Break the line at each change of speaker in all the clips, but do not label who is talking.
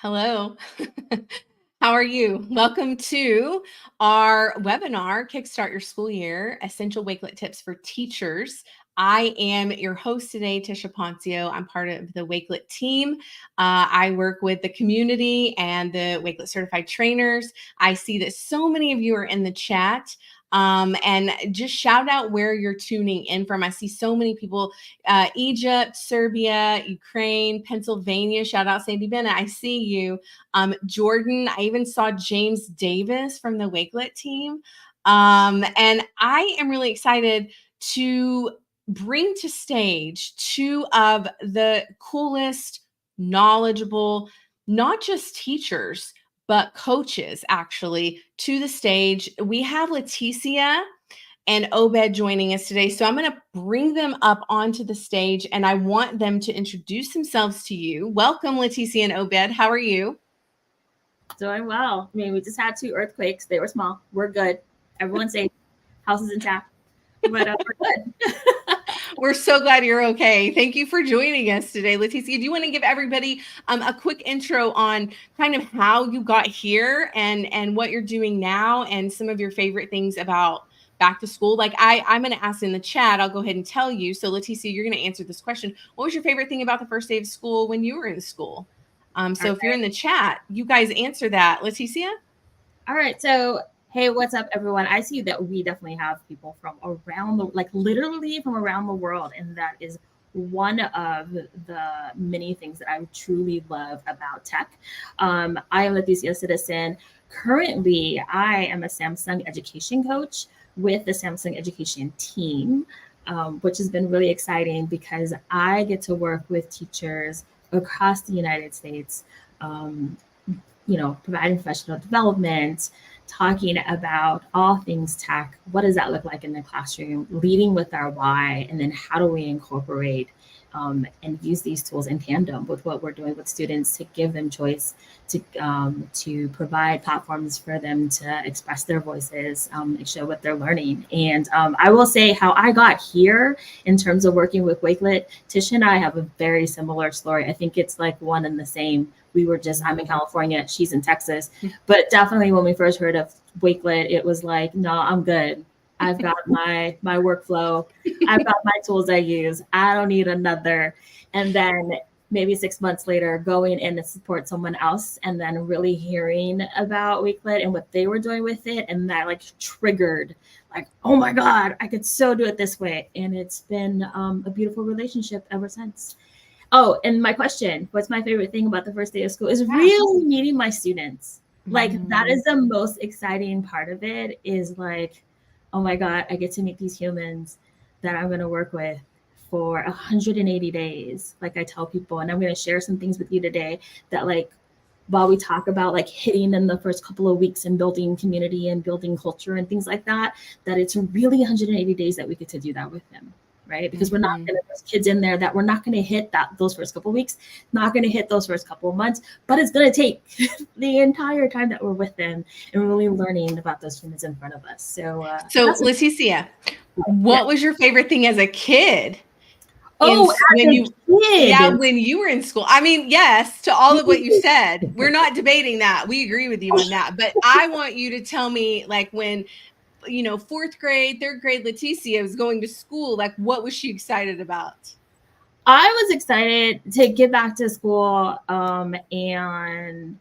Hello. How are you? Welcome to our webinar, Kickstart Your School Year, Essential Wakelet Tips for Teachers. I am your host today, Tisha Poncio. I'm part of the Wakelet team. I work with the community and the Wakelet certified trainers. I see that so many of you are in the chat. And just shout out where you're tuning in from. I see so many people, Egypt, Serbia, Ukraine, Pennsylvania. Shout out Sandy Bennett. I see you. Jordan, I even saw James Davis from the Wakelet team. And I am really excited to bring to stage two of the coolest, knowledgeable, not just teachers, but coaches actually to the stage. We have Leticia and Obed joining us today. So I'm going to bring them up onto the stage and I want them to introduce themselves to you. Welcome, Leticia and Obed. How are you?
Doing well. I mean, we just had 2 earthquakes. They were small. We're good. Everyone's safe. House is intact. But we're good.
We're so glad you're okay. Thank you for joining us today. Leticia, do you want to give everybody a quick intro on kind of how you got here and what you're doing now and some of your favorite things about back to school? Like I'm going to ask in the chat. I'll go ahead and tell you. So Leticia, you're going to answer this question. What was your favorite thing about the first day of school when you were in school? So if you're in the chat, you guys answer that. Leticia?
All right. So, hey, what's up, everyone? I see that we definitely have people from around the, like literally from around the world. And that is one of the many things that I truly love about tech. I am Leticia Citizen. Currently, I am a Samsung education coach with the Samsung education team, which has been really exciting because I get to work with teachers across the United States, providing professional development, talking about all things tech. What does that look like in the classroom? Leading with our why, and then how do we incorporate and use these tools in tandem with what we're doing with students to give them choice, to provide platforms for them to express their voices and show what they're learning. And I will say how I got here in terms of working with Wakelet. Tish and I have a very similar story. I think it's like one and the same. I'm in California, she's in Texas. But definitely when we first heard of Wakelet, it was like, no, I'm good. I've got my workflow. I've got my tools I use. I don't need another. And then maybe 6 months later, going in to support someone else and then really hearing about Wakelet and what they were doing with it. And that like triggered like, oh my God, I could so do it this way. And it's been a beautiful relationship ever since. Oh, and my question, what's my favorite thing about the first day of school is really meeting my students. Like that is the most exciting part of it, is like, oh my God, I get to meet these humans that I'm going to work with for 180 days. Like I tell people, and I'm going to share some things with you today that like, while we talk about like hitting in the first couple of weeks and building community and building culture and things like that, that it's really 180 days that we get to do that with them. Right? Because we're not going to, there's kids in there that we're not going to hit those first couple of weeks, not going to hit those first couple of months, but it's going to take the entire time that we're with them and really learning about those humans in front of us. So
Leticia, what was your favorite thing as a kid?
Oh, when
you were in school. I mean, yes, to all of what you said. We're not debating that. We agree with you on that. But I want you to tell me, like, when 4th grade, 3rd grade Leticia was going to school, like what was she excited about?
I was excited to get back to school and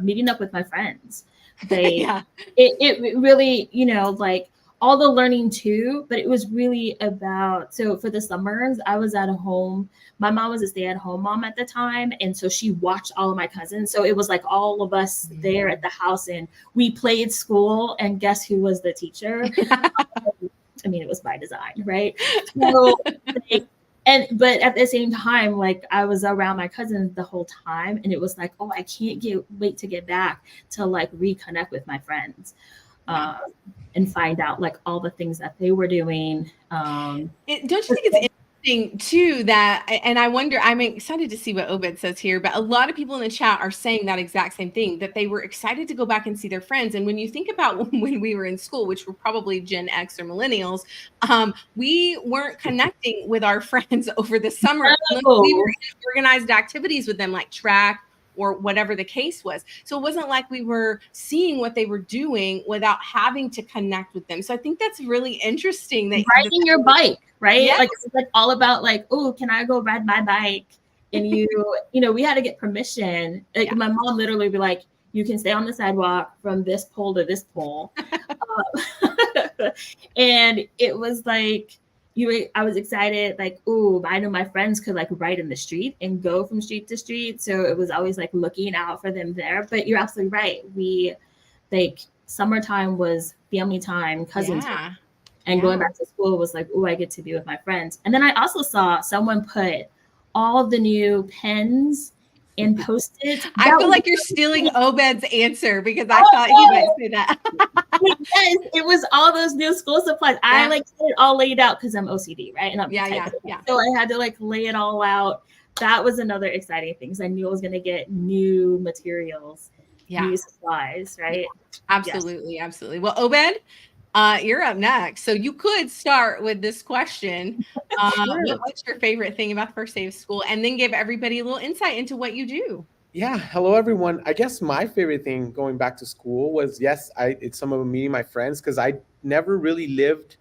meeting up with my friends. It really, like all the learning too, but it was really about, so for the summers, I was at home. My mom was a stay-at-home mom at the time. And so she watched all of my cousins. So it was like all of us there at the house and we played school, and guess who was the teacher? I mean, it was by design, right? So, but at the same time, like I was around my cousins the whole time, and it was like, oh, I can't wait to get back to like reconnect with my friends. And find out like all the things that they were doing.
Don't you think it's interesting too that, and I wonder, I'm excited to see what Obed says here, but a lot of people in the chat are saying that exact same thing, that they were excited to go back and see their friends. And when you think about when we were in school, which were probably Gen X or millennials, we weren't connecting with our friends over the summer. We were in organized activities with them, like track, or whatever the case was. So it wasn't like we were seeing what they were doing without having to connect with them. So I think that's really interesting that
riding your bike, right?
Yeah.
Like it's like all about like, oh, can I go ride my bike? And you know, we had to get permission. Like
Yeah.
my mom literally would be like, you can stay on the sidewalk from this pole to this pole. And it was like, I was excited, like, oh, I know my friends could like ride in the street and go from street to street. So it was always like looking out for them there. But you're absolutely right. We like summertime was family time, cousin time. And going back to school was like, oh, I get to be with my friends. And then I also saw someone put all the new pens and Post-its.
I feel like you're stealing Obed's answer because I thought he might say that.
Yes, it was all those new school supplies. I like had it all laid out because I'm OCD, right? And I'm so I had to like lay it all out. That was another exciting thing because I knew I was going to get new materials, new supplies, right?
Absolutely, absolutely. Well, Obed, you're up next. So you could start with this question. What's your favorite thing about the first day of school? And then give everybody a little insight into what you do.
Yeah. Hello, everyone. I guess my favorite thing going back to school was, it's some of meeting my friends because I never really lived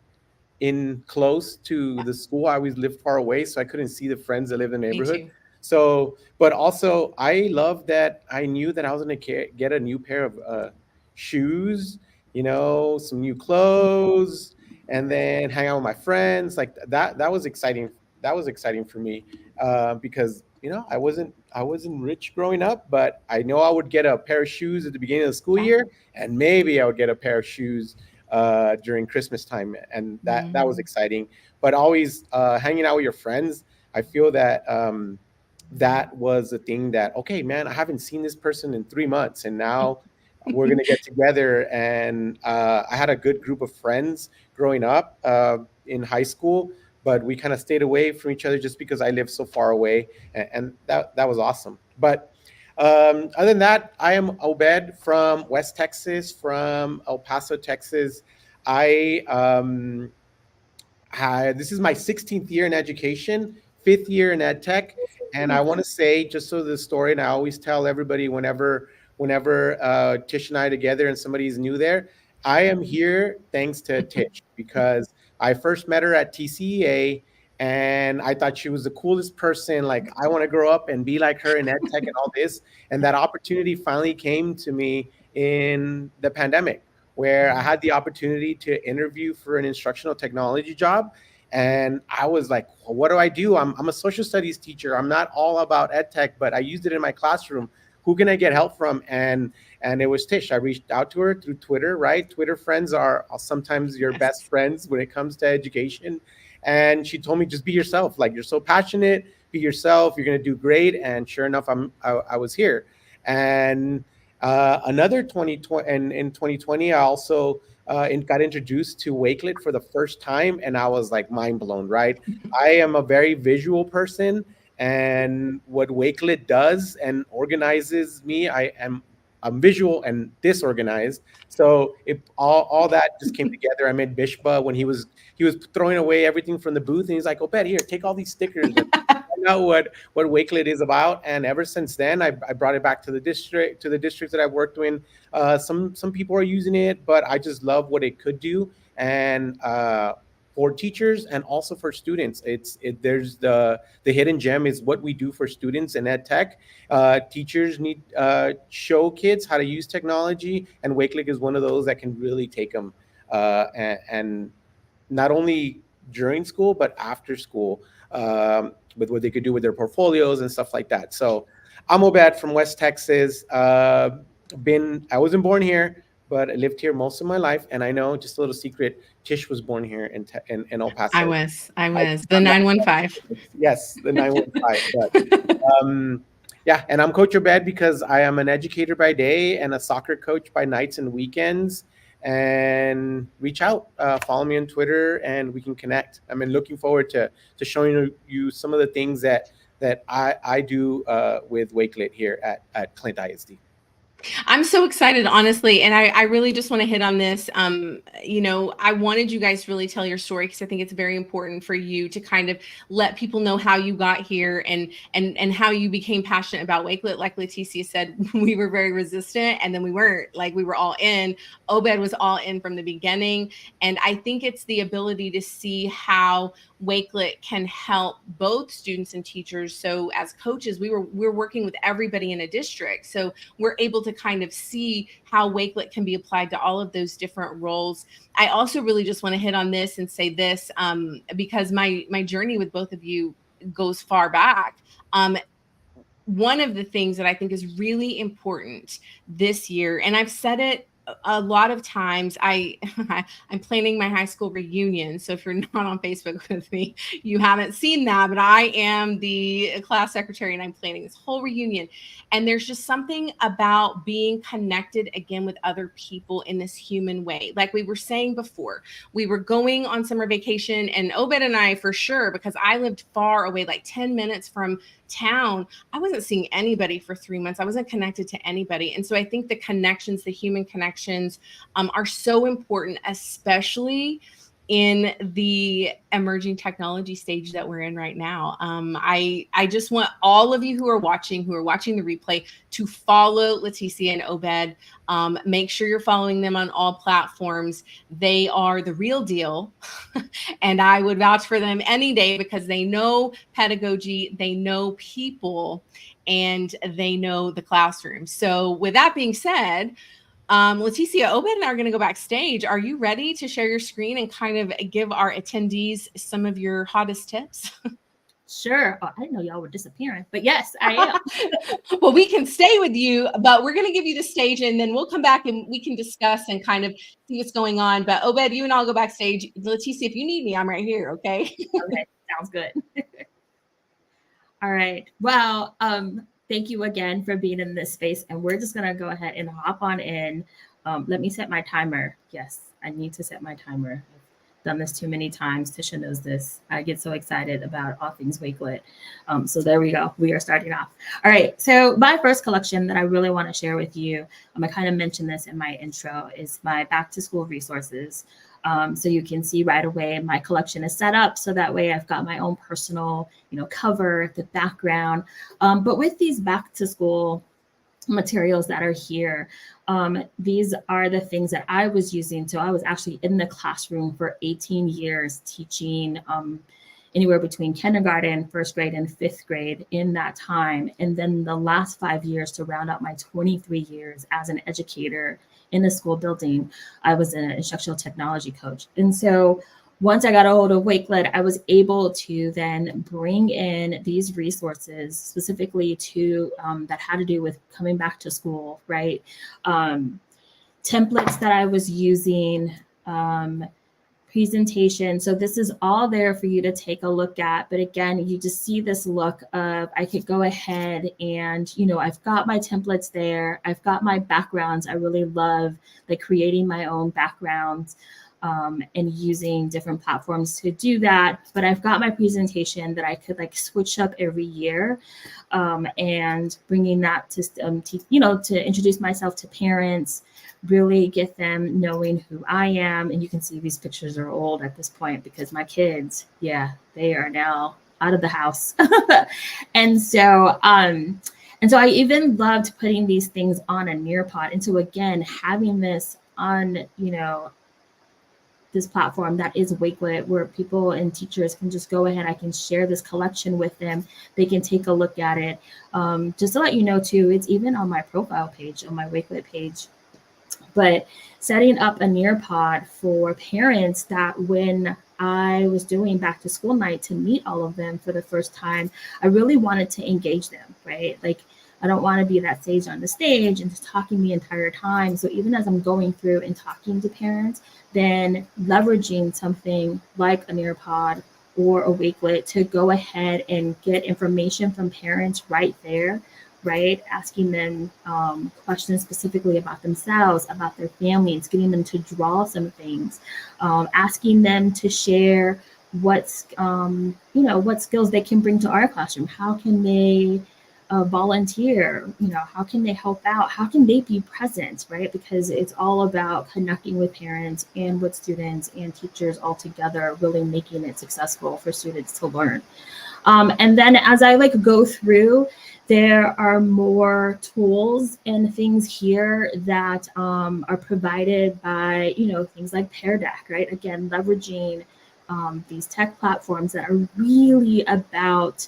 in close to the school. I always lived far away, so I couldn't see the friends that live in the neighborhood. So, but also I love that I knew that I was going to get a new pair of shoes, some new clothes, and then hang out with my friends. Like that was exciting. That was exciting for me because I wasn't rich growing up, but I know I would get a pair of shoes at the beginning of the school year, and maybe I would get a pair of shoes during Christmas time, and that was exciting. But always hanging out with your friends, I feel that that was a thing that, okay, man, I haven't seen this person in 3 months, and now we're gonna get together. And I had a good group of friends growing up in high school, but we kind of stayed away from each other just because I lived so far away, and that was awesome. But other than that, I am Obed from West Texas, from El Paso, Texas. This is my 16th year in education, 5th year in ed tech, and I want to say, just so the story, and I always tell everybody whenever Tish and I are together and somebody's new there, I am here thanks to Tish because I first met her at TCEA, and I thought she was the coolest person. Like, I want to grow up and be like her in ed tech and all this. And that opportunity finally came to me in the pandemic, where I had the opportunity to interview for an instructional technology job. And I was like, well, what do I do? I'm a social studies teacher. I'm not all about ed tech, but I used it in my classroom. Who can I get help from? And it was Tish. I reached out to her through Twitter, right? Twitter friends are sometimes your best friends when it comes to education. And she told me, just be yourself. Like, you're so passionate, be yourself. You're going to do great. And sure enough, I was here. And another 2020, and in 2020, I also got introduced to Wakelet for the first time. And I was like mind blown, right? I am a very visual person. And what Wakelet does and organizes me, I'm visual and disorganized. So all that just came together. I met Bishba when he was throwing away everything from the booth, and he's like, "Oh, Bet, here, take all these stickers and find out what Wakelet is about." And ever since then, I brought it back to the districts that I've worked in. Some people are using it, but I just love what it could do. And for teachers and also for students, there's the hidden gem is what we do for students in ed tech. Teachers need show kids how to use technology, and Wakelet is one of those that can really take them and not only during school but after school, with what they could do with their portfolios and stuff like that. So I'm Obed from West Texas. I wasn't born here, but I lived here most of my life. And I know, just a little secret, Tish was born here in El Paso.
I was the 915.
Yes, the 915. But, yeah, and I'm Coach Obed because I am an educator by day and a soccer coach by nights and weekends. And reach out, follow me on Twitter, and we can connect. I'm looking forward to showing you some of the things that I do with Wakelet here at Clint ISD.
I'm so excited, honestly. And I really just want to hit on this. I wanted you guys to really tell your story because I think it's very important for you to kind of let people know how you got here and how you became passionate about Wakelet. Like Leticia said, we were very resistant and then we weren't. Like, we were all in. Obed was all in from the beginning. And I think it's the ability to see how Wakelet can help both students and teachers. So as coaches, we're working with everybody in a district. So we're able to kind of see how Wakelet can be applied to all of those different roles. I also really just want to hit on this and say this, because my journey with both of you goes far back. One of the things that I think is really important this year, and I've said it a lot of times, I'm planning my high school reunion. So if you're not on Facebook with me, you haven't seen that, but I am the class secretary and I'm planning this whole reunion. And there's just something about being connected again with other people in this human way. Like we were saying before, we were going on summer vacation, and Obed and I, for sure, because I lived far away, like 10 minutes from town, I wasn't seeing anybody for 3 months. I wasn't connected to anybody. And so I think the connections, the human connections, are so important, especially in the emerging technology stage that we're in right now. I just want all of you who are watching the replay to follow Leticia and Obed. Make sure you're following them on all platforms. They are the real deal. And I would vouch for them any day because they know pedagogy, they know people, and they know the classroom. So with that being said, Leticia, Obed and I are going to go backstage. Are you ready to share your screen and kind of give our attendees some of your hottest tips?
Sure. Oh, I didn't know y'all were disappearing, but yes, I am.
Well, we can stay with you, but we're going to give you the stage and then we'll come back and we can discuss and kind of see what's going on. But Obed, you and I'll go backstage. Leticia, if you need me, I'm right here. Okay.
Okay. Sounds good. All right. Well, thank you again for being in this space. And we're just going to go ahead and hop on in. Let me set my timer. Yes, I need to set my timer. I've done this too many times. Tisha knows this. I get so excited about all things Wakelet. So there we go. We are starting off. All right. So my first collection that I really want to share with you, I kind of mentioned this in my intro, is my back to school resources. So you can see right away my collection is set up. So that way I've got my own personal, cover, the background. But with these back to school materials that are here, these are the things that I was using. So I was actually in the classroom for 18 years teaching anywhere between kindergarten, first grade, and fifth grade in that time. And then the last 5 years to round out my 23 years as an educator in the school building, I was an instructional technology coach. And so once I got a hold of Wakelet, I was able to then bring in these resources specifically to that had to do with coming back to school, right? Templates that I was using, presentation. So this is all there for you to take a look at. But again, you just see this look of, I could go ahead and, I've got my templates there. I've got my backgrounds. I really love like creating my own backgrounds and using different platforms to do that. But I've got my presentation that I could like switch up every year and bringing that to, to introduce myself to parents, really get them knowing who I am. And you can see these pictures are old at this point because my kids, they are now out of the house. And so I even loved putting these things on a Nearpod. And so again, having this on, this platform that is Wakelet, where people and teachers can just go ahead. I can share this collection with them. They can take a look at it. Just to let you know too, it's even on my profile page, on my Wakelet page. But setting up a Nearpod for parents that when I was doing back to school night to meet all of them for the first time, I really wanted to engage them, right? Like, I don't want to be that sage on the stage and just talking the entire time. So even as I'm going through and talking to parents, then leveraging something like a Nearpod or a Wakelet to go ahead and get information from parents right there, right? Asking them questions specifically about themselves, about their families, getting them to draw some things, asking them to share what skills they can bring to our classroom. How can they volunteer? How can they help out? How can they be present, right? Because it's all about connecting with parents and with students and teachers all together, really making it successful for students to learn. And then as I go through, there are more tools and things here that are provided by, things like Pear Deck, right? Again, leveraging these tech platforms that are really about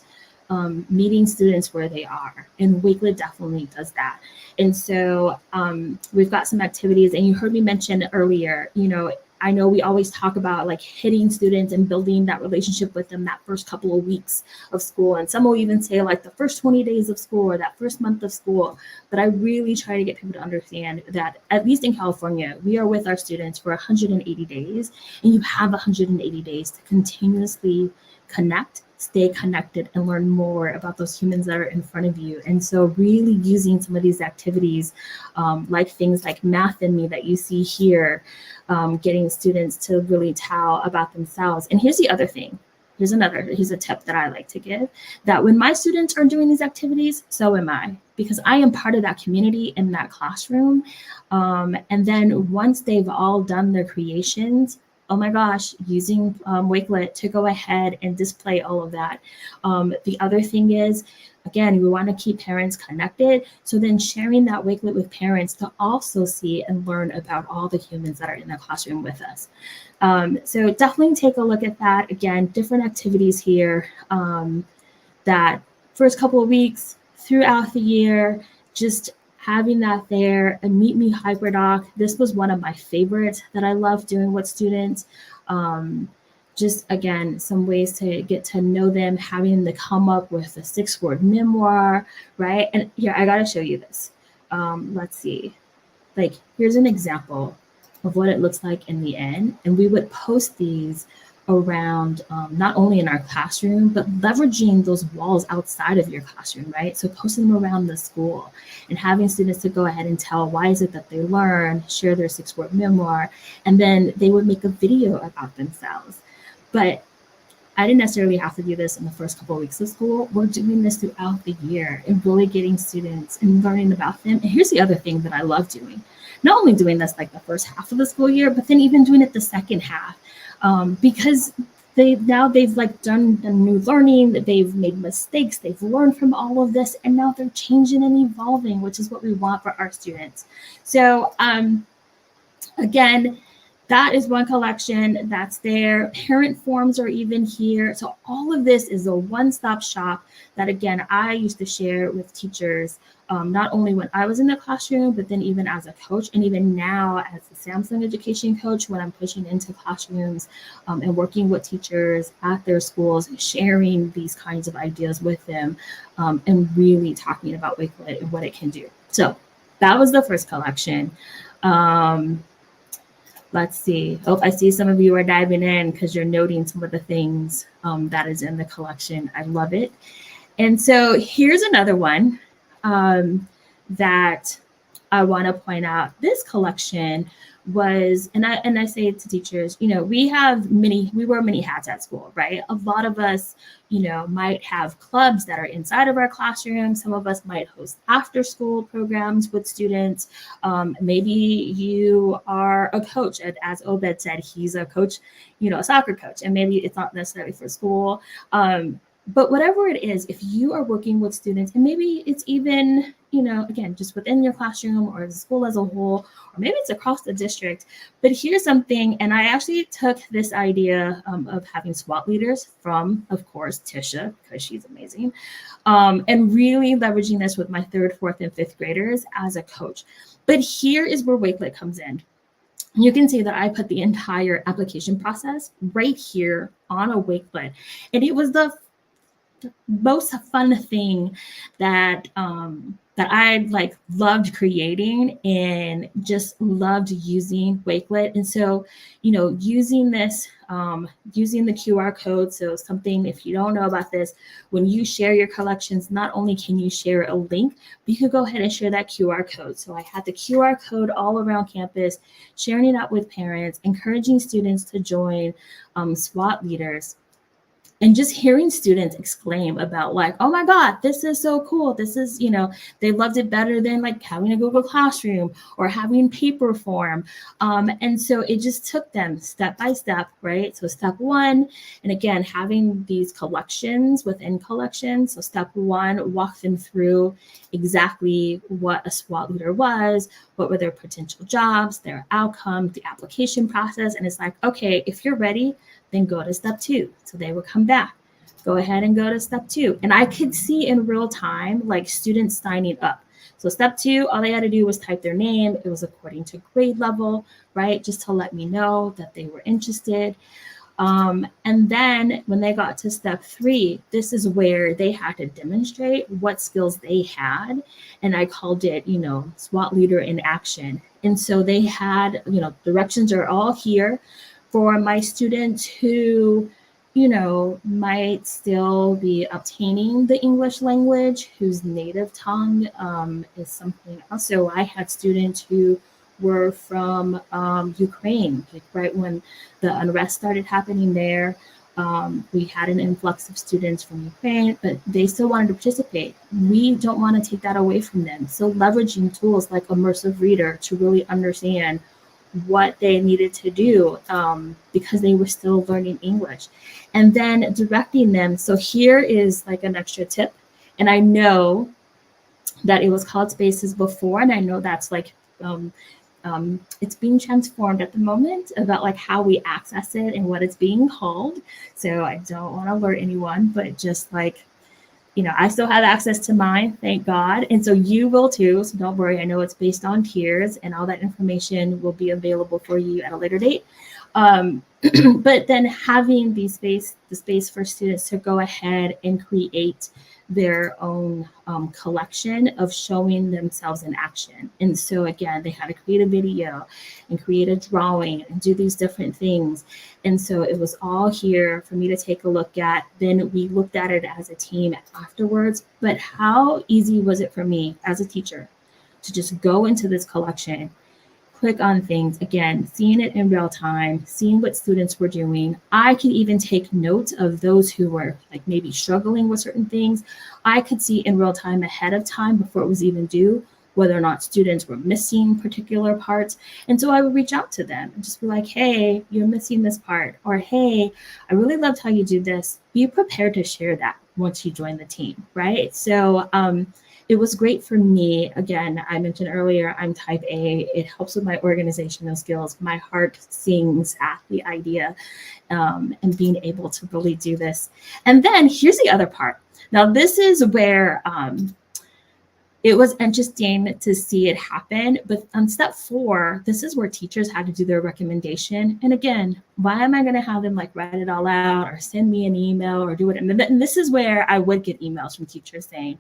meeting students where they are. And Wakelet definitely does that. And so we've got some activities, and you heard me mention earlier, I know we always talk about hitting students and building that relationship with them that first couple of weeks of school. And some will even say the first 20 days of school or that first month of school. But I really try to get people to understand that, at least in California, we are with our students for 180 days, and you have 180 days to continuously connect, stay connected, and learn more about those humans that are in front of you. And so really using some of these activities, like things like Math in Me that you see here, getting students to really tell about themselves. And here's the other thing. Here's a tip that I like to give, that when my students are doing these activities, so am I, because I am part of that community in that classroom. And then once they've all done their creations, oh my gosh, using Wakelet to go ahead and display all of that. The other thing is, again, we want to keep parents connected. So then sharing that Wakelet with parents to also see and learn about all the humans that are in the classroom with us. So definitely take a look at that. Again, different activities here that first couple of weeks throughout the year, just having that there. And Meet Me HyperDoc, this was one of my favorites that I love doing with students. Just again, some ways to get to know them, having them to come up with a 6-word memoir, right? And here, I gotta show you this. Let's see, here's an example of what it looks like in the end. And we would post these around not only in our classroom, but leveraging those walls outside of your classroom, right? So posting them around the school and having students to go ahead and tell why is it that they learn, share their 6-word memoir, and then they would make a video about themselves. But I didn't necessarily have to do this in the first couple of weeks of school. We're doing this throughout the year and really getting students and learning about them. And here's the other thing that I love doing. Not only doing this the first half of the school year, but then even doing it the second half. Because they've done a new learning, they've made mistakes, they've learned from all of this, and now they're changing and evolving, which is what we want for our students. So again, that is one collection that's there. Parent forms are even here. So all of this is a one-stop shop that, again, I used to share with teachers, not only when I was in the classroom, but then even as a coach, and even now as a Samsung education coach, when I'm pushing into classrooms and working with teachers at their schools, sharing these kinds of ideas with them, and really talking about Wakelet and what it can do. So that was the first collection. Let's see. Oh, I see some of you are diving in because you're noting some of the things that is in the collection. I love it. And so here's another one that I want to point out. This collection was, and I say it to teachers, we wear many hats at school, right? A lot of us, might have clubs that are inside of our classroom. Some of us might host after school programs with students. Maybe you are a coach, as Obed said, he's a coach, a soccer coach, and maybe it's not necessarily for school. But whatever it is, if you are working with students, and maybe it's even, again, just within your classroom or the school as a whole, or maybe it's across the district, but here's something, and I actually took this idea of having SWAT leaders from, of course, Tisha, because she's amazing, and really leveraging this with my 3rd, 4th, and 5th graders as a coach. But here is where Wakelet comes in. You can see that I put the entire application process right here on a Wakelet, and it was the most fun thing that that I loved creating and just loved using Wakelet. And so, using this, using the QR code. So something, if you don't know about this, when you share your collections, not only can you share a link, but you can go ahead and share that QR code. So I had the QR code all around campus, sharing it out with parents, encouraging students to join SWAT leaders. And just hearing students exclaim about like, oh my God, this is so cool. This is, they loved it better than like having a Google Classroom or having paper form. And so it just took them step by step, right? So step one, and again, having these collections within collections. So step one, walk them through exactly what a SWAT leader was, what were their potential jobs, their outcome, the application process. And it's like, okay, if you're ready, then go to step two. So they would come back, go ahead and go to step two. And I could see in real time, like students signing up. So step two, all they had to do was type their name. It was according to grade level, right? Just to let me know that they were interested. And then when they got to step three, this is where they had to demonstrate what skills they had. And I called it, SWAT leader in action. And so they had, directions are all here for my students who, might still be obtaining the English language, whose native tongue is something else. So I had students who were from Ukraine, like right when the unrest started happening there. We had an influx of students from Ukraine, but they still wanted to participate. We don't want to take that away from them. So leveraging tools like Immersive Reader to really understand what they needed to do because they were still learning English. And then directing them. So here is like an extra tip. And I know that it was called Spaces before, and I know that's like, it's being transformed at the moment about like how we access it and what it's being called. So I don't want to alert anyone, but just like, I still have access to mine, thank God. And so you will too. So don't worry. I know it's based on tiers and all that information will be available for you at a later date. But then having the space for students to go ahead and create their own collection of showing themselves in action. And so again, they had to create a video and create a drawing and do these different things. And so it was all here for me to take a look at. Then we looked at it as a team afterwards. But how easy was it for me as a teacher to just go into this collection, click on things, again, seeing it in real time, seeing what students were doing. I could even take note of those who were like maybe struggling with certain things. I could see in real time ahead of time before it was even due, whether or not students were missing particular parts. And so I would reach out to them and just be like, hey, you're missing this part. Or, hey, I really loved how you do this. Be prepared to share that once you join the team, right? So, it was great for me. Again, I mentioned earlier, I'm type A. It helps with my organizational skills. My heart sings at the idea and being able to really do this. And then here's the other part. Now, this is where it was interesting to see it happen. But on step 4, this is where teachers had to do their recommendation. And again, why am I going to have them like write it all out or send me an email or do it? And this is where I would get emails from teachers saying,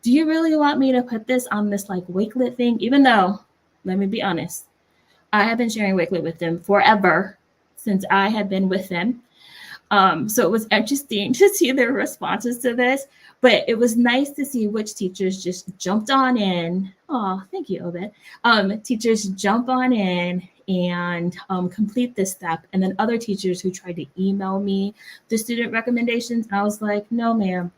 do you really want me to put this on this like Wakelet thing? Even though, let me be honest, I have been sharing Wakelet with them forever since I had been with them. So it was interesting to see their responses to this, but it was nice to see which teachers just jumped on in. Oh, thank you, Obed. Teachers jump on in and complete this step. And then other teachers who tried to email me the student recommendations, I was like, no, ma'am.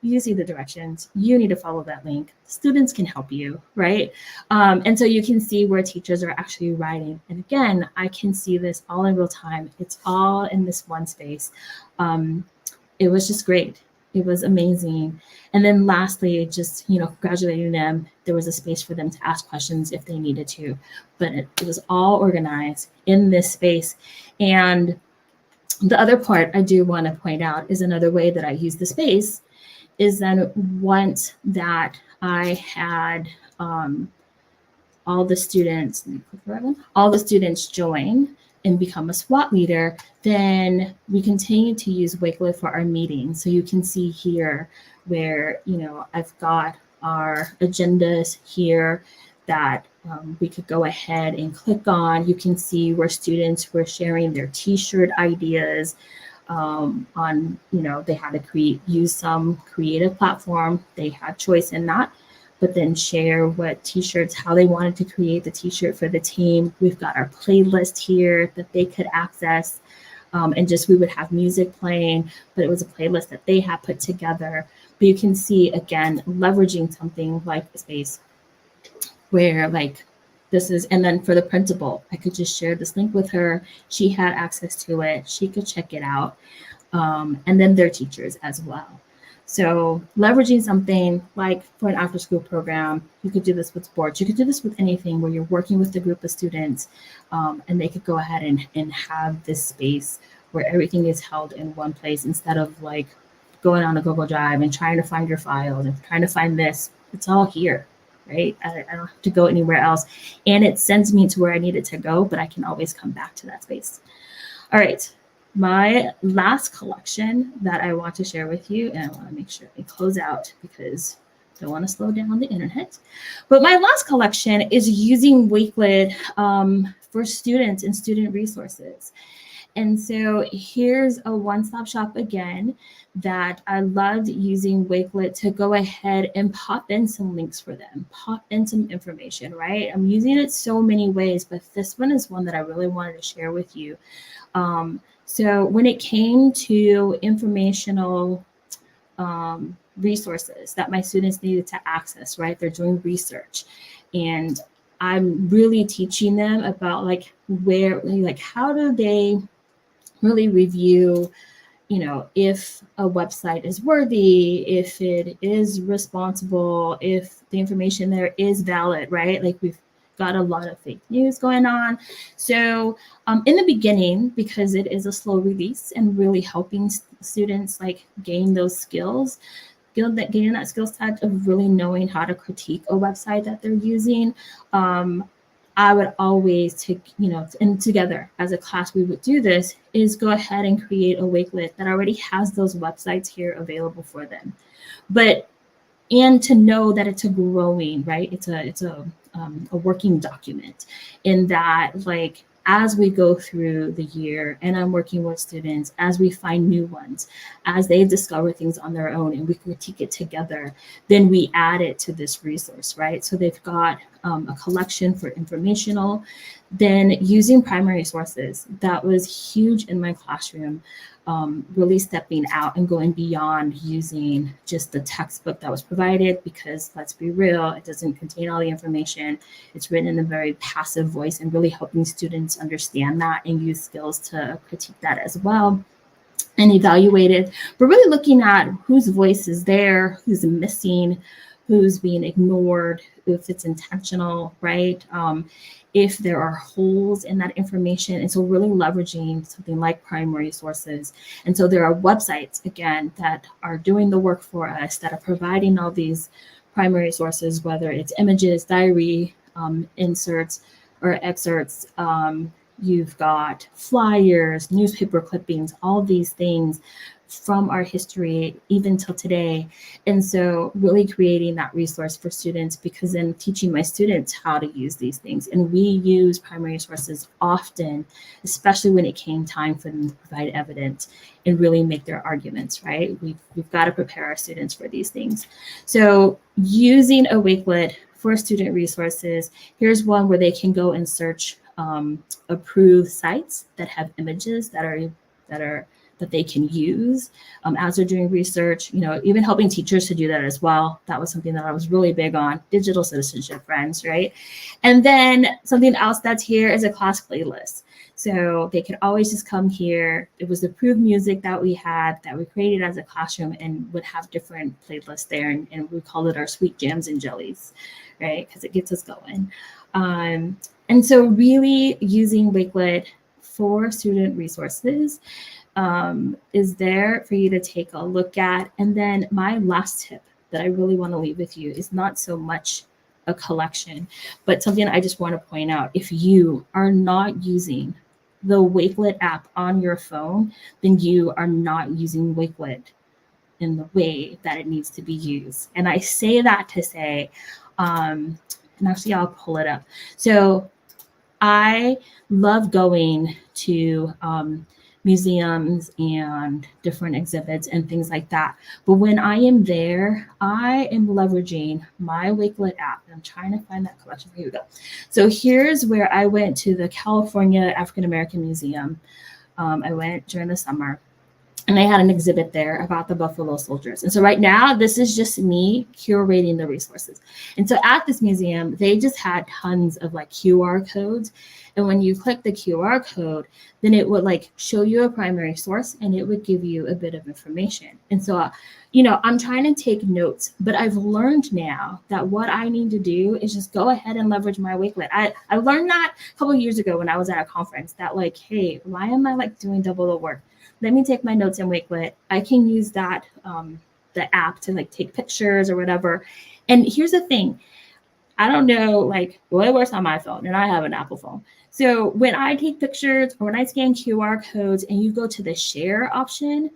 You see the directions, you need to follow that link. Students can help you, right? And so you can see where teachers are actually writing. And again, I can see this all in real time. It's all in this one space. It was just great. It was amazing. And then lastly, just, congratulating them. There was a space for them to ask questions if they needed to, but it was all organized in this space. And the other part I do want to point out is another way that I use the space is then once that I had all the students join and become a SWAT leader, then we continue to use Wakelet for our meetings. So you can see here where, I've got our agendas here that we could go ahead and click on. You can see where students were sharing their t-shirt ideas, they had to use some creative platform. They had choice in that, but then share what t-shirts, how they wanted to create the t-shirt for the team. We've got our playlist here that they could access. and just we would have music playing, but it was a playlist that they had put together. But you can see, again, leveraging something like a space where like this is, and then for the principal, I could just share this link with her. She had access to it. She could check it out. And then their teachers as well. So leveraging something like for an after school program, you could do this with sports. You could do this with anything where you're working with a group of students, and they could go ahead and have this space where everything is held in one place instead of like going on a Google Drive and trying to find your files and trying to find this. It's all here, right? I don't have to go anywhere else. And it sends me to where I need it to go, but I can always come back to that space. All right. My last collection that I want to share with you, and I want to make sure I close out because I don't want to slow down the internet. But my last collection is using Wakelet for students and student resources. And so here's a one-stop shop again that I loved using Wakelet to go ahead and pop in some links for them, pop in some information, right? I'm using it so many ways, but this one is one that I really wanted to share with you. So when it came to informational resources that my students needed to access, right? They're doing research, and I'm really teaching them about like where, like how do they really review, you know, if a website is worthy, if it is responsible, if the information there is valid, right? Like we've got a lot of fake news going on. So in the beginning, because it is a slow release and really helping students like gain those skills, gaining that skill set of really knowing how to critique a website that they're using, I would always take, you know, and together as a class, we would do this, is go ahead and create a Wakelet that already has those websites here available for them. But, and to know that it's a growing, right? It's a working document in that, like, as we go through the year and I'm working with students, as we find new ones, as they discover things on their own and we critique it together, then we add it to this resource, right? So they've got a collection for informational, then using primary sources. That was huge in my classroom, really stepping out and going beyond using just the textbook that was provided, because let's be real, it doesn't contain all the information. It's written in a very passive voice, and really helping students understand that and use skills to critique that as well and evaluate it. But really looking at whose voice is there, who's missing, who's being ignored, if it's intentional, right? If there are holes in that information. And so really leveraging something like primary sources. And so there are websites, again, that are doing the work for us, that are providing all these primary sources, whether it's images, diary, inserts, or excerpts. You've got flyers, newspaper clippings, all these things from our history, even till today. And so really creating that resource for students, because then teaching my students how to use these things. And we use primary sources often, especially when it came time for them to provide evidence and really make their arguments, right? We've got to prepare our students for these things. So using a Wakelet for student resources, here's one where they can go and search approved sites that have images that they can use as they're doing research, you know, even helping teachers to do that as well. That was something that I was really big on, digital citizenship, friends, right? And then something else that's here is a class playlist. So they could always just come here. It was approved music that we had, that we created as a classroom, and would have different playlists there. And we called it our sweet jams and jellies, right? Because it gets us going. And so really using Wakelet for student resources is there for you to take a look at. And then my last tip that I really want to leave with you is not so much a collection, but something I just want to point out. If you are not using the Wakelet app on your phone, then you are not using Wakelet in the way that it needs to be used. And I say that to say, and actually I'll pull it up. So I love going to museums and different exhibits and things like that. But when I am there, I am leveraging my Wakelet app. I'm trying to find that collection. Here we go. So here's where I went to the California African American Museum I went during the summer, and they had an exhibit there about the Buffalo Soldiers. And so right now, this is just me curating the resources. And so at this museum, they just had tons of like QR codes. And when you click the QR code, then it would like show you a primary source and it would give you a bit of information. And so, I'm trying to take notes, but I've learned now that what I need to do is just go ahead and leverage my Wakelet. I learned that a couple of years ago when I was at a conference that like, hey, why am I like doing double the work? Let me take my notes in Wakelet. I can use that, the app to like take pictures or whatever. And here's the thing. I don't know, like, well, it works on my phone and I have an Apple phone. So when I take pictures or when I scan QR codes and you go to the share option,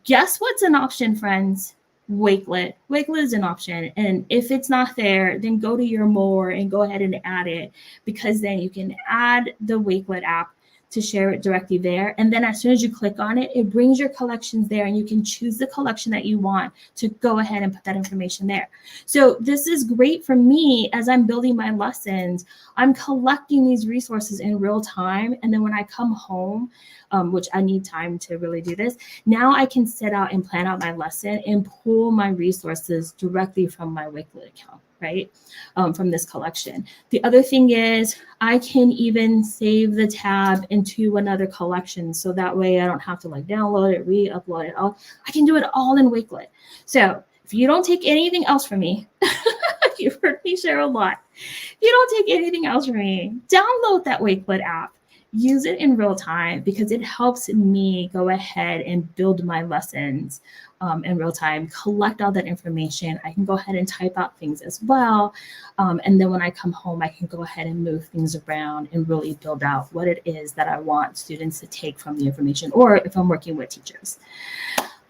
guess what's an option, friends? Wakelet. Wakelet is an option. And if it's not there, then go to your more and go ahead and add it, because then you can add the Wakelet app to share it directly there. And then as soon as you click on it, it brings your collections there and you can choose the collection that you want to go ahead and put that information there. So this is great for me as I'm building my lessons. I'm collecting these resources in real time. And then when I come home, which I need time to really do this, now I can set out and plan out my lesson and pull my resources directly from my Wakelet account, right? From this collection. The other thing is I can even save the tab into another collection. So that way I don't have to like download it, re-upload it all. I can do it all in Wakelet. So if you don't take anything else from me, you've heard me share a lot. If you don't take anything else from me, download that Wakelet app. Use it in real time because it helps me go ahead and build my lessons in real time, collect all that information. I can go ahead and type out things as well. And then when I come home, I can go ahead and move things around and really build out what it is that I want students to take from the information, or if I'm working with teachers.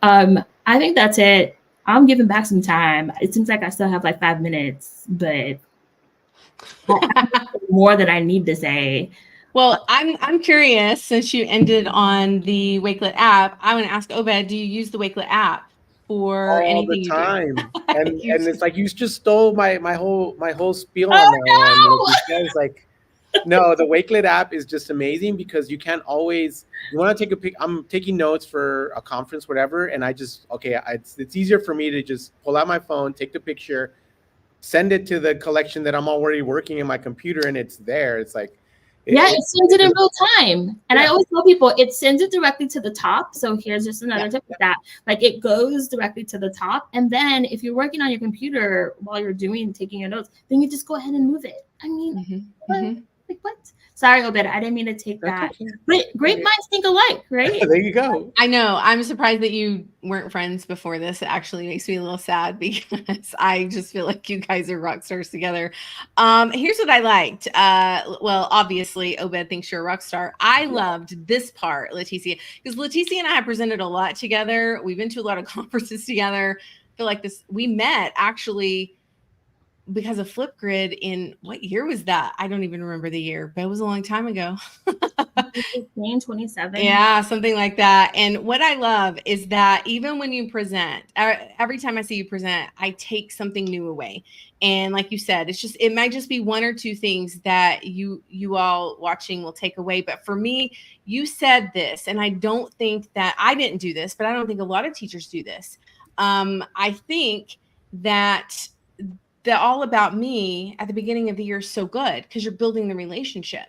I think that's it. I'm giving back some time. It seems like I still have like 5 minutes, but more that I need to say.
Well, I'm curious, since you ended on the Wakelet app, I want to ask Obed, do you use the Wakelet app for
all
anything
the
you
time.
do?
And it's like you just stole my whole spiel on
Oh,
that
no!
one. Like you guys, like, no, the Wakelet app is just amazing because you can't always, you want to take a pic. I'm taking notes for a conference, whatever, and it's easier for me to just pull out my phone, take the picture, send it to the collection that I'm already working in my computer, and it's there. It's like,
it sends it in real time. And I always tell people it sends it directly to the top. So here's just another tip with that. Like it goes directly to the top. And then if you're working on your computer while you're taking your notes, then you just go ahead and move it. I mean, like what? Sorry, Obed, I didn't mean to take that. Okay. But great minds think alike, right?
There you go.
I know. I'm surprised that you weren't friends before this. It actually makes me a little sad because I just feel like you guys are rock stars together. Here's what I liked. Well, obviously, Obed thinks you're a rock star. I loved this part, Leticia, because Leticia and I have presented a lot together. We've been to a lot of conferences together. I feel like we met actually because of Flipgrid in, what year was that? I don't even remember the year, but it was a long time ago.
27.
Yeah, something like that. And what I love is that even when you present, every time I see you present, I take something new away. And like you said, it might just be one or two things that you all watching will take away. But for me, you said this, and I don't think that I didn't do this, but I don't think a lot of teachers do this. I think that the all about me at the beginning of the year is so good because you're building the relationship.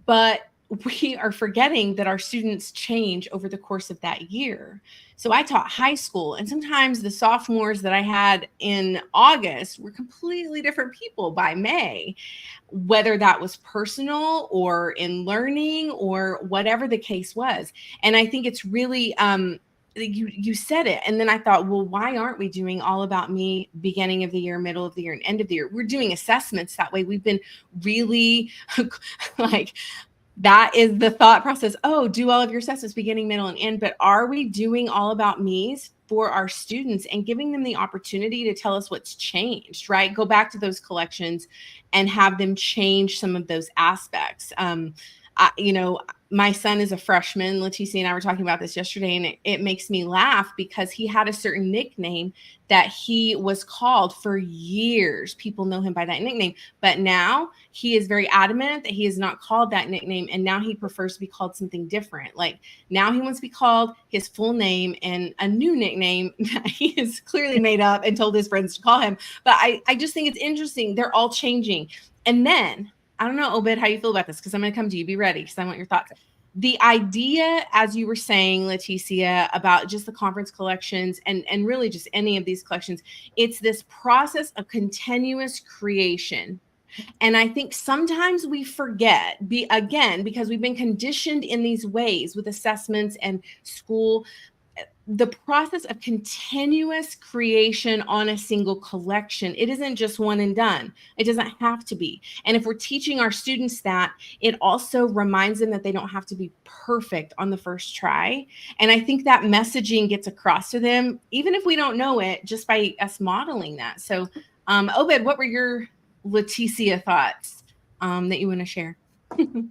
But we are forgetting that our students change over the course of that year. So I taught high school, and sometimes the sophomores that I had in August were completely different people by May, whether that was personal or in learning or whatever the case was. And I think it's really, you said it. And then I thought, well, why aren't we doing all about me beginning of the year, middle of the year, and end of the year? We're doing assessments that way. We've been really like, that is the thought process. Oh, do all of your assessments beginning, middle, and end. But are we doing all about me's for our students and giving them the opportunity to tell us what's changed, right? Go back to those collections and have them change some of those aspects. my son is a freshman. Leticia and I were talking about this yesterday, and it makes me laugh because he had a certain nickname that he was called for years. People know him by that nickname, but now he is very adamant that he is not called that nickname, and now he prefers to be called something different. Like now he wants to be called his full name and a new nickname that he has clearly made up and told his friends to call him. But I just think it's interesting. They're all changing. And then I don't know, Obed, how you feel about this, because I'm going to come to you. Be ready, because I want your thoughts. The idea, as you were saying, Leticia, about just the conference collections and really just any of these collections, it's this process of continuous creation. And I think sometimes we forget, because we've been conditioned in these ways with assessments and school, the process of continuous creation on a single collection. It isn't just one and done. It doesn't have to be. And if we're teaching our students that, it also reminds them that they don't have to be perfect on the first try. And I think that messaging gets across to them, even if we don't know it, just by us modeling that. So, Obed, what were your Leticia thoughts that you want to share?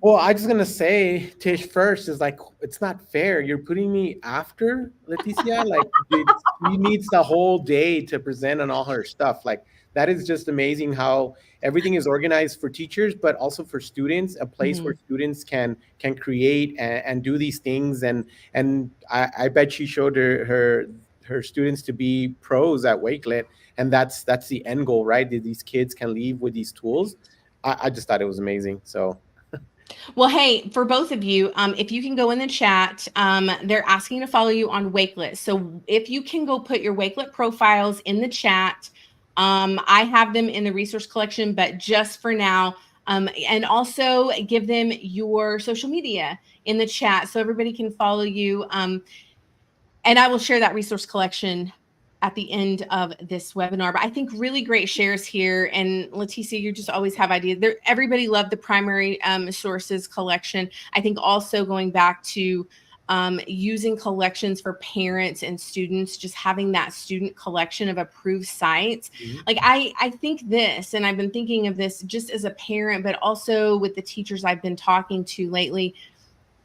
Well, I'm just gonna say, Tish, first is like, it's not fair. You're putting me after Leticia. Like, she needs the whole day to present on all her stuff. Like, that is just amazing how everything is organized for teachers, but also for students. A place where students can create and do these things. And I bet she showed her students to be pros at Wakelet, and that's the end goal, right? That these kids can leave with these tools. I just thought it was amazing. So.
Well, hey, for both of you, if you can go in the chat, they're asking to follow you on Wakelet. So if you can go put your Wakelet profiles in the chat, I have them in the resource collection, but just for now, and also give them your social media in the chat so everybody can follow you. And I will share that resource collection at the end of this webinar. But I think really great shares here. And Leticia, you just always have ideas. Everybody loved the primary sources collection. I think also going back to using collections for parents and students, just having that student collection of approved sites. Like I think this, and I've been thinking of this just as a parent, but also with the teachers I've been talking to lately,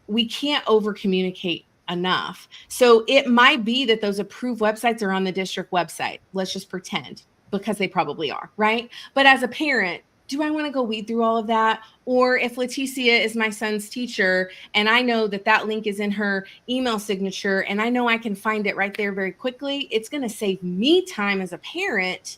we can't over communicate enough. So it might be that those approved websites are on the district website. Let's just pretend, because they probably are, right? But as a parent, do I want to go weed through all of that? Or if Leticia is my son's teacher and I know that that link is in her email signature and I know I can find it right there very quickly, it's going to save me time as a parent,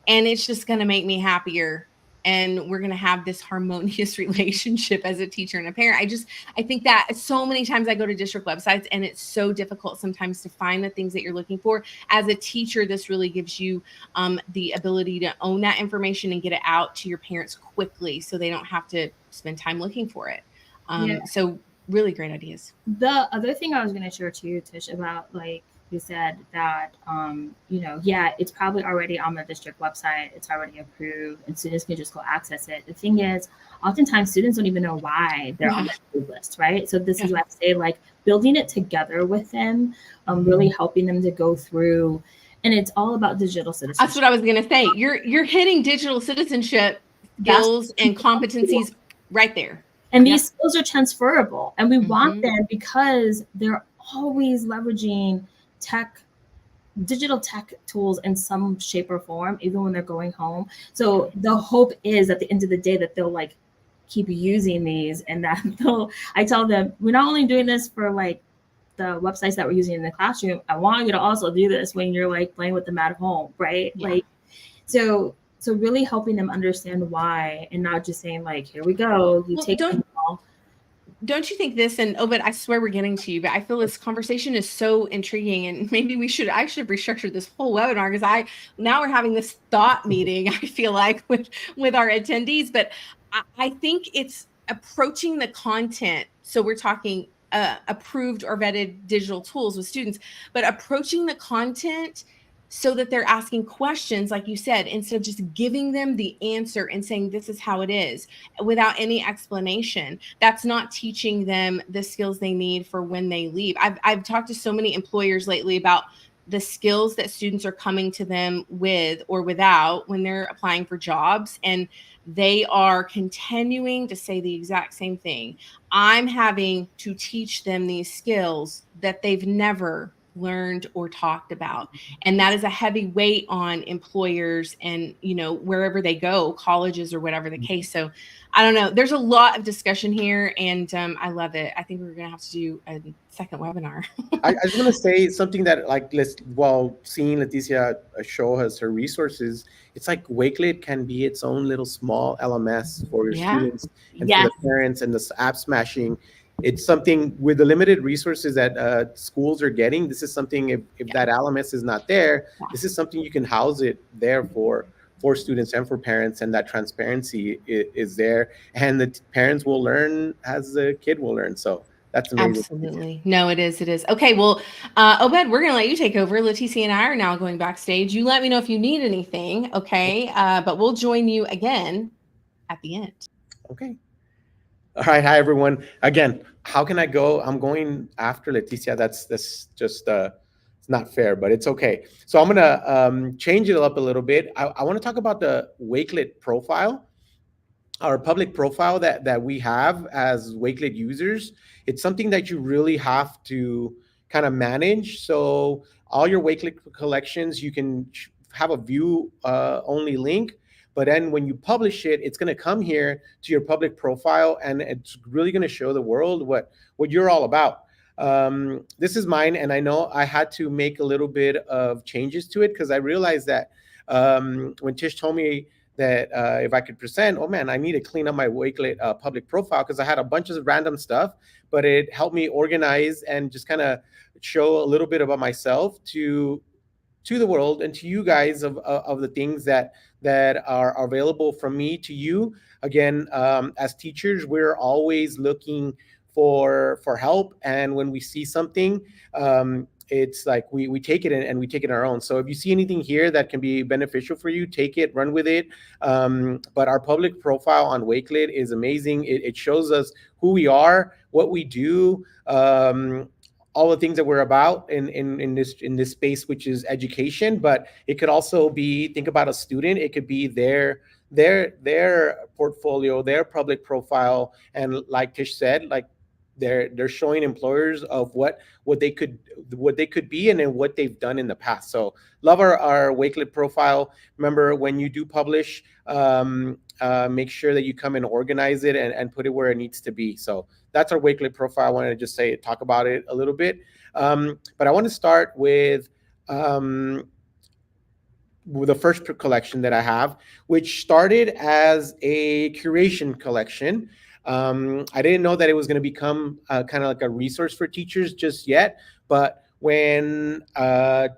and it's just going to make me happier. And we're going to have this harmonious relationship as a teacher and a parent. I think that so many times I go to district websites and it's so difficult sometimes to find the things that you're looking for. As a teacher, this really gives you the ability to own that information and get it out to your parents quickly so they don't have to spend time looking for it. So really great ideas.
The other thing I was going to share to you, Tish, about like you said that, it's probably already on the district website. It's already approved and students can just go access it. The thing is, oftentimes students don't even know why they're on the approved list, right? So this is why I say, like, building it together with them, really helping them to go through. And it's all about digital citizenship.
That's what I was going to say. You're hitting digital citizenship skills and competencies right there.
And these skills are transferable. And we want them because they're always leveraging digital tech tools in some shape or form, even when they're going home. So the hope is at the end of the day that they'll like keep using these, and that I tell them, we're not only doing this for like the websites that we're using in the classroom, I want you to also do this when you're like playing with them at home, right? Yeah. Like, so really helping them understand why, and not just saying like, here we go, take them all.
Don't you think this, and Obed, I swear we're getting to you, but I feel this conversation is so intriguing, and maybe I should have restructured this whole webinar, because now we're having this thought meeting, I feel like, with our attendees. But I think it's approaching the content. So we're talking approved or vetted digital tools with students, but approaching the content so that they're asking questions, like you said, instead of just giving them the answer and saying, this is how it is, without any explanation. That's not teaching them the skills they need for when they leave. I've talked to so many employers lately about the skills that students are coming to them with or without when they're applying for jobs. And they are continuing to say the exact same thing. I'm having to teach them these skills that they've never learned or talked about. And that is a heavy weight on employers and, wherever they go, colleges or whatever the case. So I don't know. There's a lot of discussion here, and I love it. I think we're going to have to do a second webinar.
I just want to say something that, like, while seeing Leticia show us her resources, it's like Wakelet can be its own little small LMS for your students and for the parents, and the app smashing. It's something with the limited resources that schools are getting. This is something, if that LMS is not there, this is something you can house it there for students and for parents, and that transparency is there, and the parents will learn as the kid will learn. So that's amazing.
Absolutely. No, it is. It is. Okay. Well, Obed, we're going to let you take over. Leticia and I are now going backstage. You let me know if you need anything. Okay. But we'll join you again at the end.
Okay. All right. Hi, everyone. Again, how can I go? I'm going after Leticia. That's just it's not fair, but it's okay. So I'm going to change it up a little bit. I want to talk about the Wakelet profile, our public profile that we have as Wakelet users. It's something that you really have to kind of manage. So all your Wakelet collections, you can have a view only link, but then when you publish it, it's going to come here to your public profile, and it's really going to show the world what you're all about. This is mine, and I know I had to make a little bit of changes to it because I realized that when Tish told me that if I could present, oh man, I need to clean up my Wakelet public profile, because I had a bunch of random stuff, but it helped me organize and just kind of show a little bit about myself to the world and to you guys of the things that are available from me to you. Again, as teachers, we're always looking for help, and when we see something, it's like we take it and we take it our own. So if you see anything here that can be beneficial for you, take it, run with it. But our public profile on Wakelet is amazing. It shows us who we are, what we do, all the things that we're about in this space, which is education. But it could also be, think about a student, it could be their portfolio, their public profile, and like Tish said, like they're showing employers of what they could be and then what they've done in the past. So love our Wakelet profile. Remember, when you do publish, make sure that you come and organize it and put it where it needs to be. So that's our Wakelet profile. I wanted to just talk about it a little bit. But I want to start with the first collection that I have, which started as a curation collection. I didn't know that it was going to become kind of like a resource for teachers just yet. But when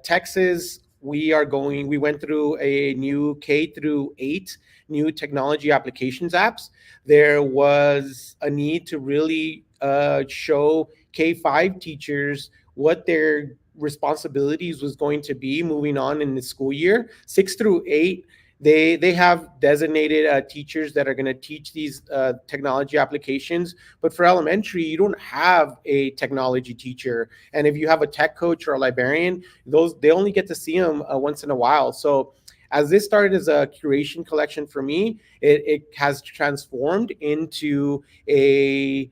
Texas, we went through a new K-8 new technology applications apps, there was a need to really show K-5 teachers what their responsibilities was going to be moving on in the school year. 6 through 8, they have designated teachers that are going to teach these technology applications. But for elementary, you don't have a technology teacher. And if you have a tech coach or a librarian, they only get to see them once in a while. So as this started as a curation collection for me, it has transformed into a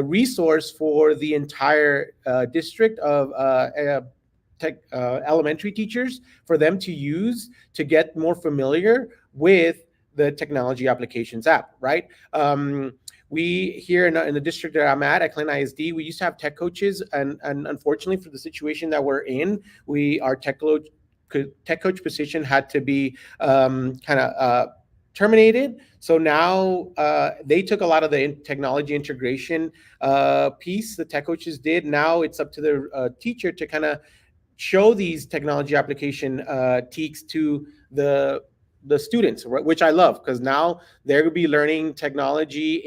resource for the entire district of elementary teachers, for them to use to get more familiar with the technology applications app, right? We here in the district that I'm at Clinton ISD, we used to have tech coaches, and unfortunately for the situation that we're in, our tech coach position had to be terminated. So now they took a lot of the technology integration piece the tech coaches did. Now it's up to the teacher to kind of show these technology application teaks to the the students, which I love, because now they're going to be learning technology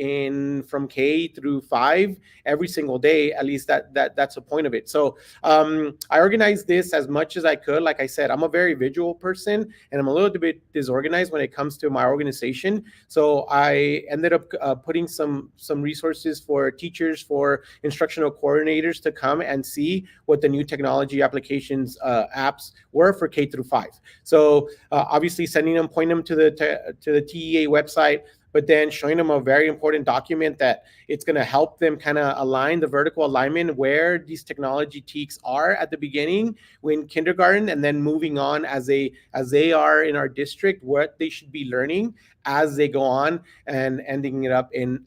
from K through 5 every single day. At least that's the point of it. So I organized this as much as I could. Like I said, I'm a very visual person, and I'm a little bit disorganized when it comes to my organization. So I ended up putting some resources for teachers, for instructional coordinators to come and see what the new technology applications apps were for K through 5. So obviously sending them, point them to the TEA website, but then showing them a very important document that it's going to help them kind of align the vertical alignment where these technology TEKs are at the beginning when kindergarten, and then moving on as they are in our district, what they should be learning as they go on and ending it up in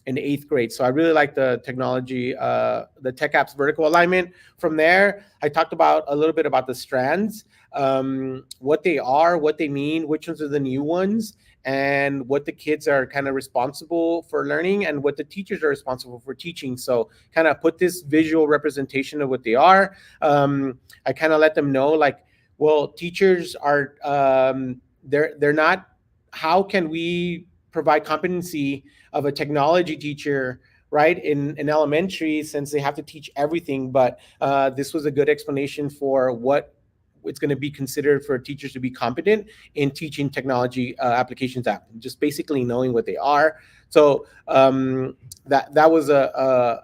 8th grade. So I really like the technology, the tech apps vertical alignment. From there, I talked about a little bit about the strands, what they are, what they mean, which ones are the new ones, and what the kids are kind of responsible for learning and what the teachers are responsible for teaching. So kind of put this visual representation of what they are. I kind of let them know, like, well, teachers are, they're not, how can we provide competency of a technology teacher, right, in elementary, since they have to teach everything. But this was a good explanation for what it's going to be considered for teachers to be competent in teaching technology applications app, just basically knowing what they are. So that was a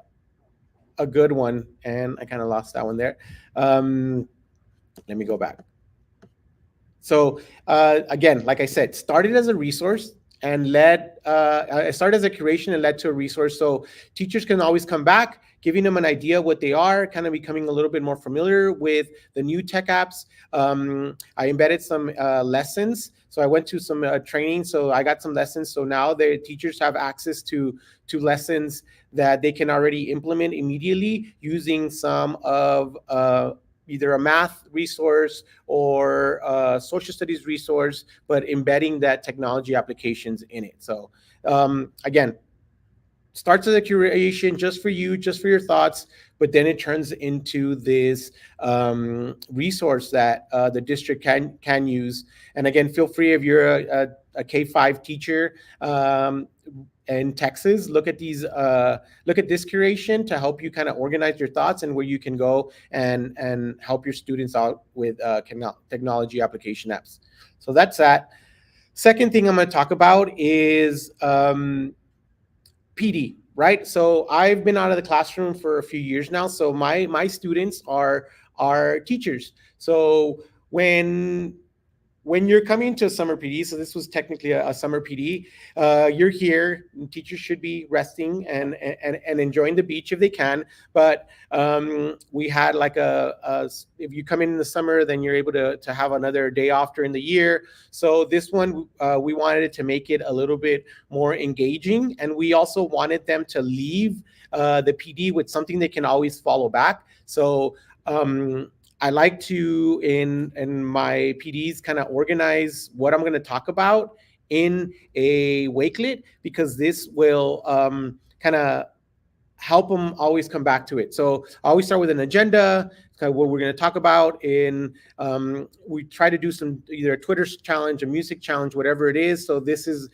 good one, and I kind of lost that one there. Let me go back. So again, like I said, started as a resource and I started as a curation and led to a resource. So teachers can always come back, giving them an idea what they are, kind of becoming a little bit more familiar with the new tech apps. I embedded some lessons. So I went to some training. So I got some lessons. So now the teachers have access to lessons that they can already implement immediately using some of either a math resource or a social studies resource, but embedding that technology applications in it. So again, starts as a curation just for you, just for your thoughts, but then it turns into this resource that the district can use. And again, feel free, if you're a K-5 teacher in Texas, look at this curation to help you kind of organize your thoughts and where you can go and help your students out with technology application apps. So that's that. Second thing I'm going to talk about is PD, right? So I've been out of the classroom for a few years now. So my students are teachers. So when you're coming to a summer PD, so this was technically a summer PD, you're here, teachers should be resting and enjoying the beach if they can. But we had like if you come in the summer, then you're able to have another day off during the year. So this one, we wanted to make it a little bit more engaging. And we also wanted them to leave the PD with something they can always follow back. So I like to, in my PDs, kind of organize what I'm going to talk about in a Wakelet, because this will kind of help them always come back to it. So I always start with an agenda, kind of what we're going to talk about. We try to do some either a Twitter challenge, a music challenge, whatever it is. So this is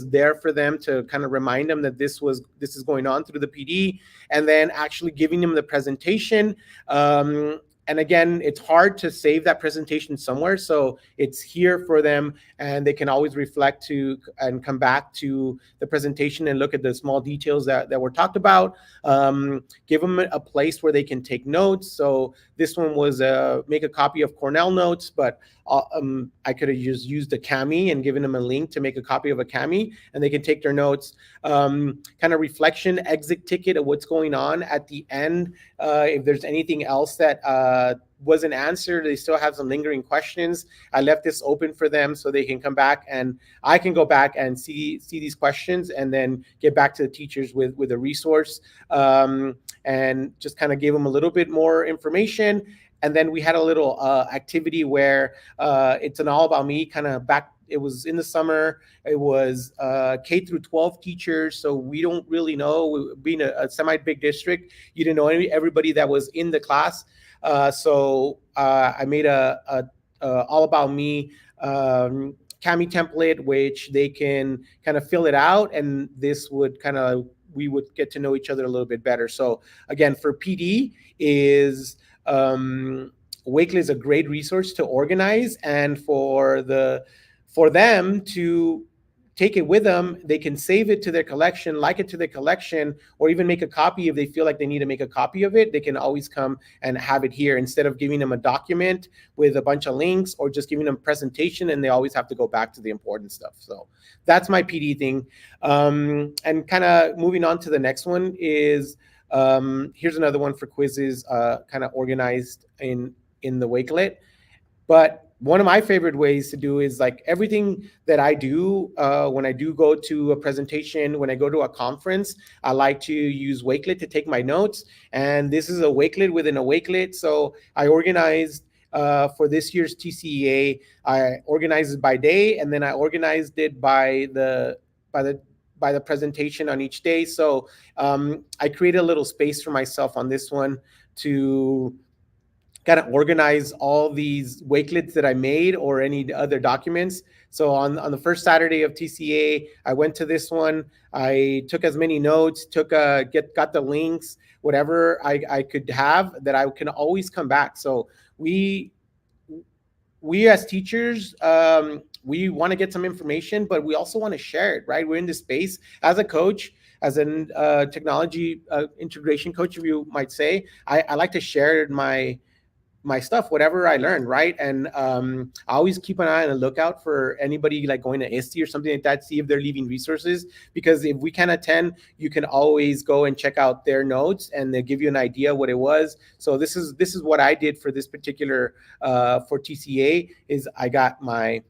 there for them to kind of remind them that this is going on through the PD, and then actually giving them the presentation. And again, it's hard to save that presentation somewhere. So it's here for them, and they can always reflect to and come back to the presentation and look at the small details that were talked about. Give them a place where they can take notes. So this one was make a copy of Cornell notes, but I could have just used a Cami and given them a link to make a copy of a Cami, and they can take their notes. Kind of reflection, exit ticket of what's going on at the end. If there's anything else that wasn't answered, they still have some lingering questions, I left this open for them so they can come back, and I can go back and see these questions and then get back to the teachers with a resource, and just kind of give them a little bit more information. And then we had a little activity where it's an all about me kind of back. It was in the summer. It was K-12 teachers. So we don't really know, being a semi-big district, you didn't know everybody that was in the class. So I made a all about me Cami template, which they can kind of fill it out, and this would kind of, we would get to know each other a little bit better. So again, for PD is Wakelet is a great resource to organize, and for them to take it with them. They can save it to their collection, like it to their collection, or even make a copy if they feel like they need to make a copy of it. They can always come and have it here instead of giving them a document with a bunch of links or just giving them a presentation and they always have to go back to the important stuff. So that's my PD thing. And kind of moving on to the next one is, here's another one for quizzes, kind of organized in the Wakelet. But one of my favorite ways to do is like everything that I do when I do go to a presentation, when I go to a conference, I like to use Wakelet to take my notes. And this is a Wakelet within a Wakelet. So I organized for this year's TCEA, I organized it by day, and then I organized it by the presentation on each day. So I created a little space for myself on this one to kind of organize all these Wakelets that I made or any other documents. So on the first Saturday of TCA, I went to this one. I took as many notes, got the links, whatever I could have that I can always come back. So we as teachers, we want to get some information, but we also want to share it, right? We're in this space as a coach, as an technology integration coach, if you might say. I like to share my stuff, whatever I learned, right? And I always keep an eye on the lookout for anybody like going to ISTE or something like that, see if they're leaving resources. Because if we can attend, you can always go and check out their notes and they'll give you an idea what it was. So this is what I did for this particular, for TCA, is I got my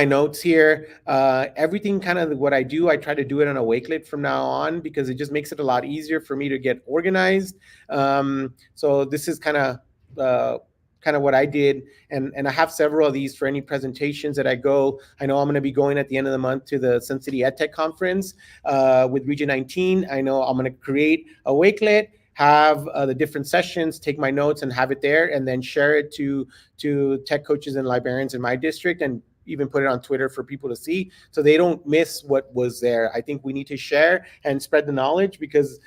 notes here. Everything kind of what I do, I try to do it on a Wakelet from now on because it just makes it a lot easier for me to get organized. So this is kind of what I did. And I have several of these for any presentations that I go. I know I'm going to be going at the end of the month to the Sun City EdTech Conference with Region 19. I know I'm going to create a Wakelet, have the different sessions, take my notes and have it there, and then share it to tech coaches and librarians in my district, and even put it on Twitter for people to see so they don't miss what was there. I think we need to share and spread the knowledge because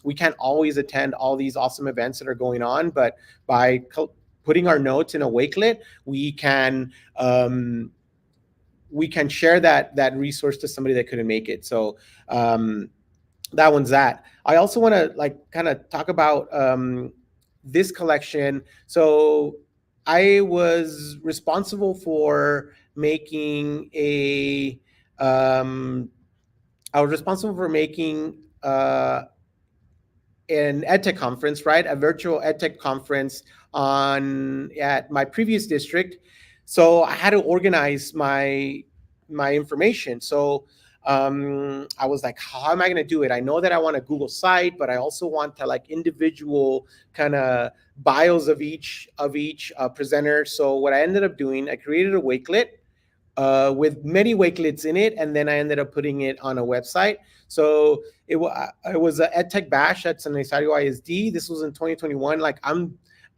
we can't always attend all these awesome events that are going on, but by putting our notes in a Wakelet, we can share that resource to somebody that couldn't make it. So that one's that. I also want to like kind of talk about this collection. So I was responsible for making an EdTech conference, right? A virtual EdTech conference at my previous district. So I had to organize my information. So I was like, how am I going to do it? I know that I want a Google site, but I also want to like individual kind of bios of each presenter. So what I ended up doing, I created a Wakelet with many Wakelets in it, and then I ended up putting it on a website. So it was a EdTech Bash at San Rosario ISD. This was in 2021. Like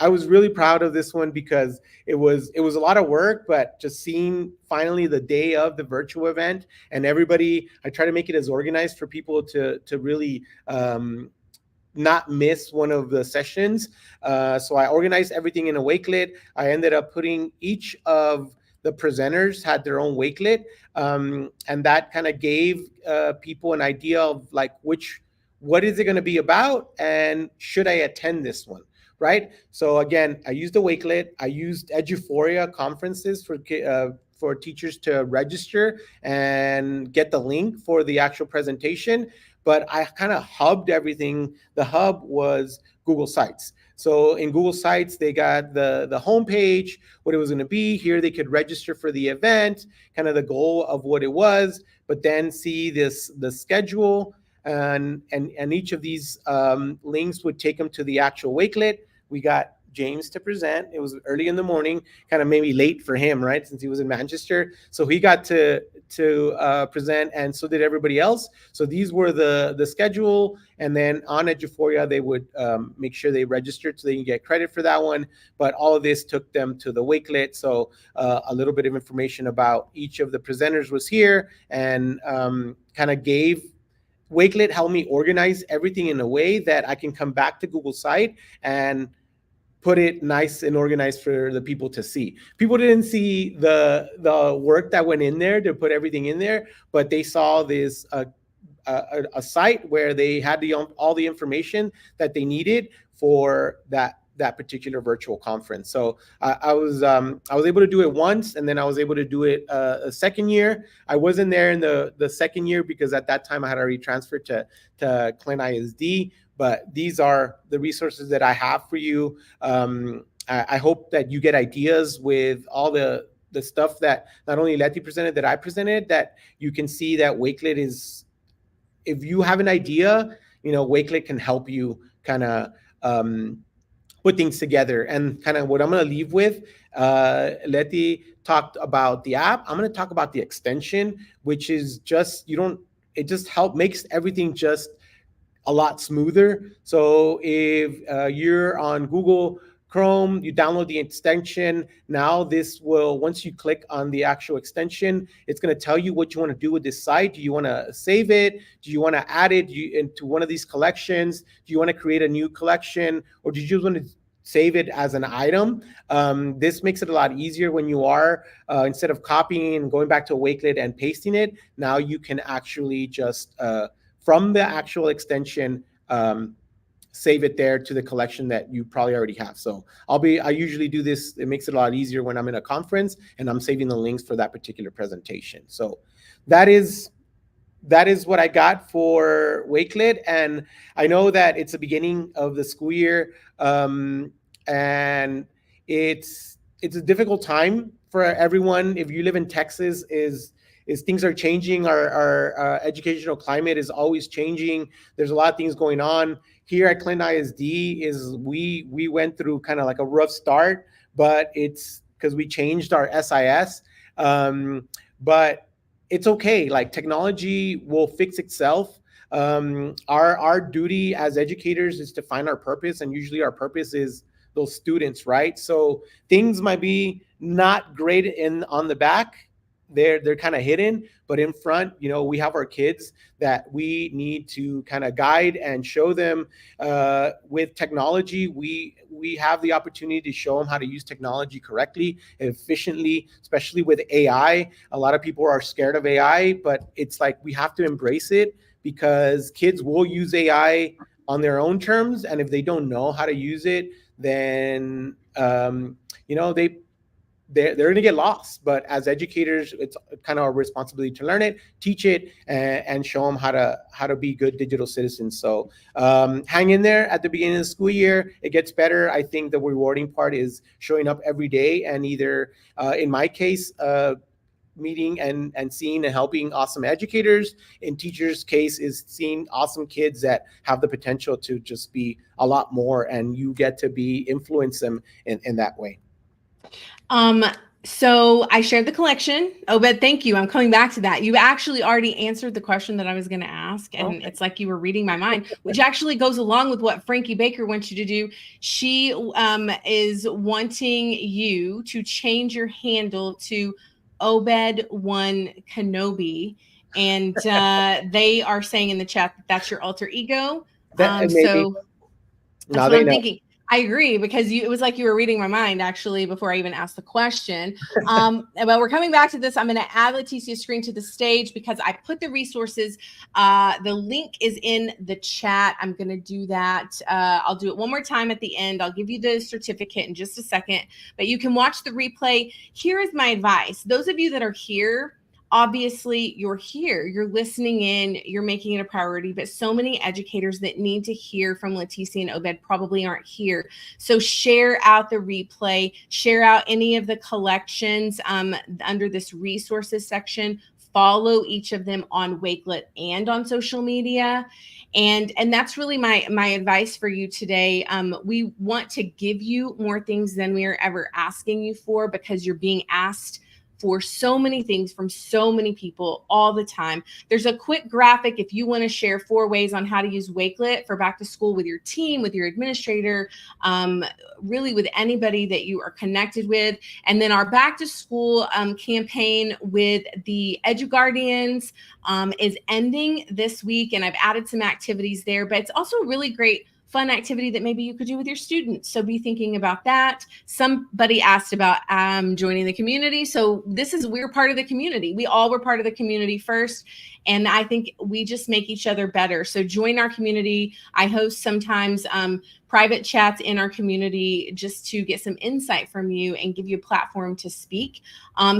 I was really proud of this one because it was a lot of work, but just seeing finally the day of the virtual event and everybody, I try to make it as organized for people to really not miss one of the sessions. So I organized everything in a Wakelet. I ended up putting each of the presenters had their own Wakelet, and that kind of gave people an idea of like what is it going to be about and should I attend this one? Right. So again, I used the Wakelet. I used Eduphoria conferences for teachers to register and get the link for the actual presentation. But I kind of hubbed everything. The hub was Google Sites. So in Google Sites, they got the homepage, what it was going to be. Here they could register for the event, kind of the goal of what it was, but then see the schedule. And each of these links would take them to the actual Wakelet. We got James to present. It was early in the morning, kind of maybe late for him, right? Since he was in Manchester. So he got to present, and so did everybody else. So these were the schedule. And then on Eduphoria, they would make sure they registered so they can get credit for that one. But all of this took them to the Wakelet. So a little bit of information about each of the presenters was here, and kind of gave Wakelet helped me organize everything in a way that I can come back to Google site and put it nice and organized for the people to see. People didn't see the work that went in there to put everything in there, but they saw this a site where they had all the information that they needed for that particular virtual conference. So I was able to do it once, and then I was able to do it a second year. I wasn't there in the second year because at that time I had already transferred to Clint ISD. But these are the resources that I have for you. I hope that you get ideas with all the stuff that not only Letty presented, that I presented, that you can see that Wakelet is, if you have an idea, Wakelet can help you kind of put things together. And kind of what I'm going to leave with, Letty talked about the app. I'm going to talk about the extension, which is just, it just makes everything just a lot smoother. So if you're on Google Chrome, you download the extension. Now this will, once you click on the actual extension, it's going to tell you what you want to do with this site. Do you want to save it? Do you want to add it into one of these collections? Do you want to create a new collection? Or do you just want to save it as an item? This makes it a lot easier when you are, instead of copying and going back to a Wakelet and pasting it, now you can actually just, from the actual extension, save it there to the collection that you probably already have. So I usually do this. It makes it a lot easier when I'm in a conference and I'm saving the links for that particular presentation. So that is what I got for Wakelet. And I know that it's the beginning of the school year, and it's a difficult time for everyone. If you live in Texas, is things are changing. Our educational climate is always changing. There's a lot of things going on. Here at Clint ISD, we went through kind of like a rough start, but it's because we changed our SIS. But it's okay. Like, technology will fix itself. Our duty as educators is to find our purpose, and usually our purpose is those students, right? So things might be not great on the back. They're kind of hidden, but in front, we have our kids that we need to kind of guide and show them. With technology, we have the opportunity to show them how to use technology correctly, efficiently, especially with AI. A lot of people are scared of AI, but it's like we have to embrace it, because kids will use AI on their own terms, and if they don't know how to use it, then they're going to get lost. But as educators, it's kind of our responsibility to learn it, teach it, and show them how to be good digital citizens. So hang in there at the beginning of the school year. It gets better. I think the rewarding part is showing up every day and either, in my case, meeting and seeing and helping awesome educators. In teachers' case, is seeing awesome kids that have the potential to just be a lot more, and you get to influence them in that way.
So I shared the collection. Obed, thank you. I'm coming back to that. You actually already answered the question that I was going to ask, and okay. It's like you were reading my mind, which actually goes along with what Frankie Baker wants you to do. She is wanting you to change your handle to Obed1 Kenobi, and they are saying in the chat that that's your alter ego. So that's what I'm thinking. I agree, because it was like you were reading my mind, actually, before I even asked the question. But we're coming back to this. I'm going to add Leticia's screen to the stage because I put the resources. The link is in the chat. I'm going to do that. I'll do it one more time at the end. I'll give you the certificate in just a second, but you can watch the replay. Here is my advice. Those of you that are here, obviously you're here, you're listening in, you're making it a priority, but so many educators that need to hear from Leticia and Obed probably aren't here. So share out the replay, share out any of the collections under this resources section, follow each of them on Wakelet and on social media. And that's really my advice for you today. We want to give you more things than we are ever asking you for, because you're being asked for so many things from so many people all the time. There's a quick graphic if you want to share 4 ways on how to use Wakelet for back to school with your team, with your administrator, really with anybody that you are connected with. And then our back to school campaign with the EduGuardians is ending this week, and I've added some activities there, but it's also a really great fun activity that maybe you could do with your students. So be thinking about that. Somebody asked about joining the community. So we're part of the community. We all were part of the community first. And I think we just make each other better. So join our community. I host sometimes private chats in our community just to get some insight from you and give you a platform to speak.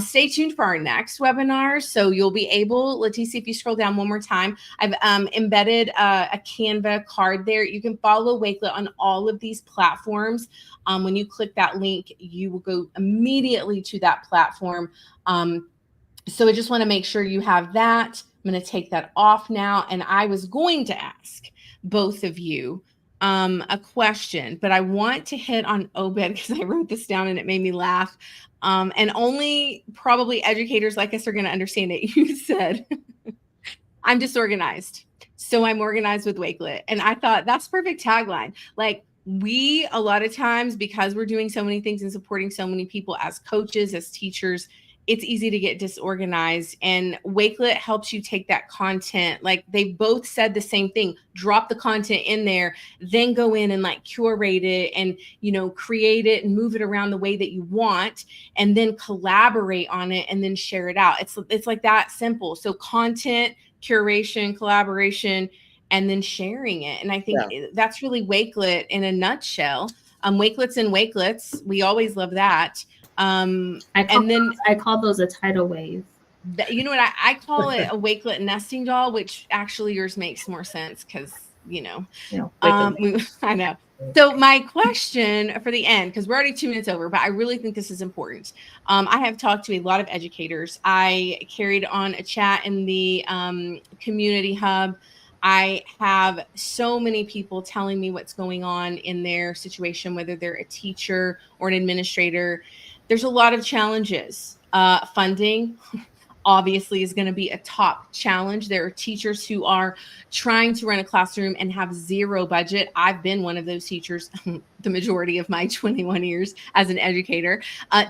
Stay tuned for our next webinar. So you'll be able, Leticia, if you scroll down one more time, I've embedded a Canva card there. You can follow Wakelet on all of these platforms. When you click that link, you will go immediately to that platform. So I just want to make sure you have that. I'm going to take that off now. And I was going to ask both of you a question, but I want to hit on Obed because I wrote this down and it made me laugh. And only probably educators like us are going to understand it. You said, I'm disorganized, so I'm organized with Wakelet. And I thought that's perfect tagline. Like, we, a lot of times, because we're doing so many things and supporting so many people as coaches, as teachers, it's easy to get disorganized, and Wakelet helps you take that content. Like, they both said the same thing, drop the content in there, then go in and like curate it and, create it and move it around the way that you want, and then collaborate on it and then share it out. It's like that simple. So content, curation, collaboration, and then sharing it. And I think that's really Wakelet in a nutshell. Wakelets and Wakelets, we always love that.
I call those a tidal wave.
You know what? I call it a Wakelet nesting doll, which actually yours makes more sense because, I know. So my question for the end, because we're already 2 minutes over, but I really think this is important. I have talked to a lot of educators. I carried on a chat in the community hub. I have so many people telling me what's going on in their situation, whether they're a teacher or an administrator. There's a lot of challenges. Funding obviously is going to be a top challenge. There are teachers who are trying to run a classroom and have zero budget. I've been one of those teachers the majority of my 21 years as an educator.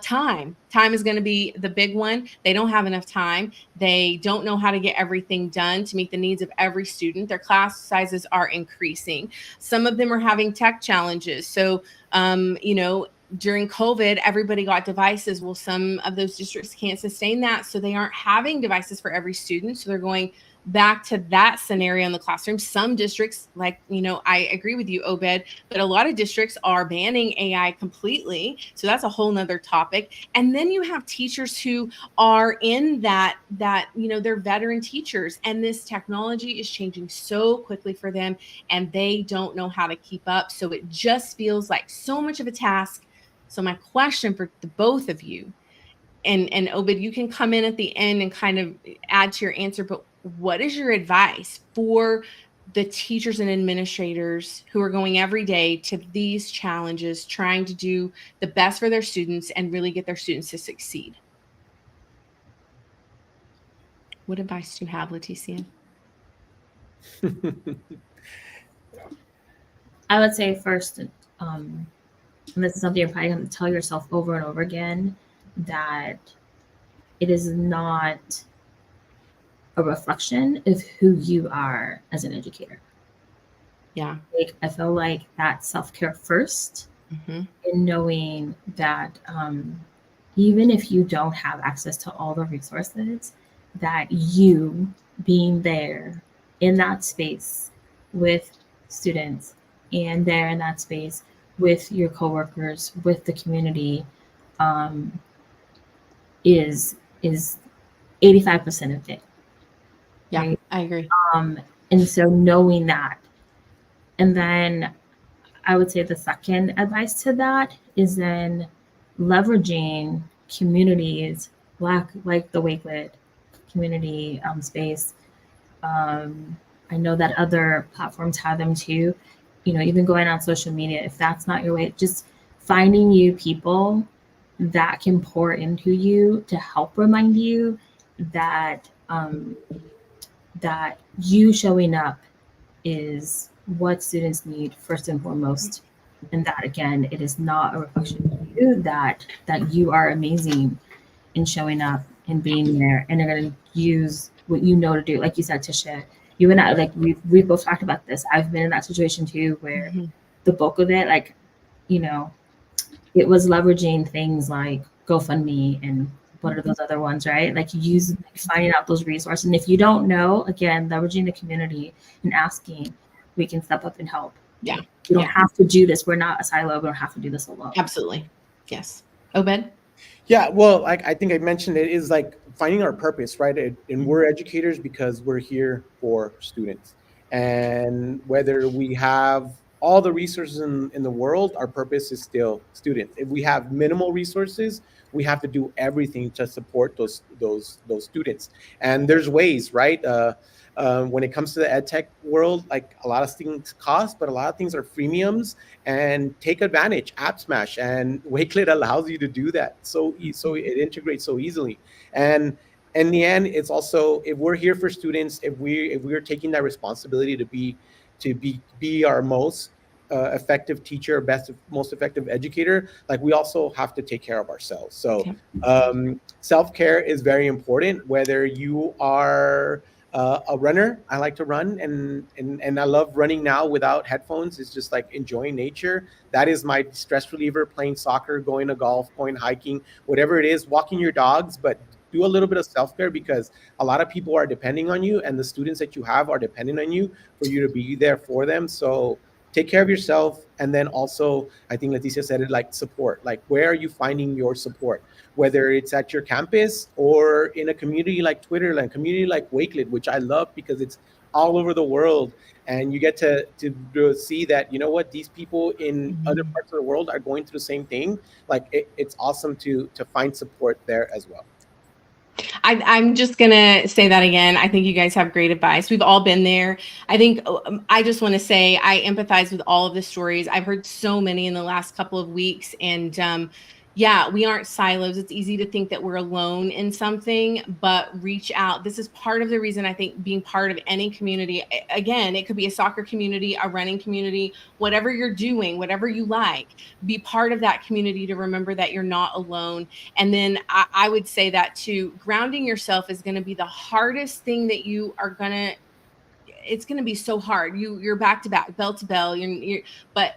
Time is going to be the big one. They don't have enough time. They don't know how to get everything done to meet the needs of every student. Their class sizes are increasing. Some of them are having tech challenges. So, during COVID, everybody got devices. Well, some of those districts can't sustain that, so they aren't having devices for every student. So they're going back to that scenario in the classroom. Some districts, like, I agree with you, Obed, but a lot of districts are banning AI completely. So that's a whole nother topic. And then you have teachers who are in that they're veteran teachers, and this technology is changing so quickly for them, and they don't know how to keep up. So it just feels like so much of a task. So my question for the both of you, and Obed, you can come in at the end and kind of add to your answer, but what is your advice for the teachers and administrators who are going every day to these challenges, trying to do the best for their students and really get their students to succeed? What advice do you have, Leticia?
I would say first, and this is something you're probably going to tell yourself over and over again, that it is not a reflection of who you are as an educator.
Yeah.
Like, I feel like that self-care first, in knowing that even if you don't have access to all the resources, that you being there in that space with students and there in that space with your coworkers, with the community, is 85% of it.
Yeah,
right?
I agree.
And so knowing that, and then I would say the second advice to that is then leveraging communities like the Wakelet community space, I know that other platforms have them too. Even going on social media, if that's not your way, just finding you people that can pour into you to help remind you that that you showing up is what students need first and foremost, and that again, it is not a reflection of you, that you are amazing in showing up and being there, and they're going to use what you know to do. Like you said, Tisha, you and I, like we both talked about this. I've been in that situation too, where the bulk of it, like, it was leveraging things like GoFundMe and what are those other ones, right? Like finding out those resources. And if you don't know, again, leveraging the community and asking, we can step up and help.
Yeah.
We don't have to do this. We're not a silo. We don't have to do this alone.
Absolutely. Yes. Obed?
Yeah, well, I think I mentioned it is like finding our purpose, right? And we're educators because we're here for students. And whether we have all the resources in the world, our purpose is still students. If we have minimal resources, we have to do everything to support those students. And there's ways, right? When it comes to the ed tech world, like a lot of things cost, but a lot of things are freemiums, and take advantage. App Smash and Wakelet allows you to do that. So it integrates so easily. And in the end, it's also, if we're here for students, if we're taking that responsibility to be our most effective teacher, most effective educator, like we also have to take care of ourselves. So self-care is very important, whether you are a runner. I like to run, and I love running now without headphones. It's just like enjoying nature. That is my stress reliever. Playing soccer, going to golf, going hiking, whatever it is, walking your dogs, but do a little bit of self-care, because a lot of people are depending on you, and the students that you have are depending on you for you to be there for them. So take care of yourself. And then also, I think Leticia said it, like support. Like, where are you finding your support? Whether it's at your campus or in a community like Twitter, like a community like Wakelet, which I love because it's all over the world. And you get to see that, you know what, these people in other parts of the world are going through the same thing. Like it's awesome to find support there as well.
I'm just going to say that again. I think you guys have great advice. We've all been there. I think I just want to say I empathize with all of the stories. I've heard so many in the last couple of weeks. And yeah, we aren't silos. It's easy to think that we're alone in something, but reach out. This is part of the reason I think being part of any community, again, it could be a soccer community, a running community, whatever you're doing, whatever you like, be part of that community to remember that you're not alone. And then I would say that too, grounding yourself is going to be the hardest thing that you are going to, it's going to be so hard. You're back to back, bell to bell, but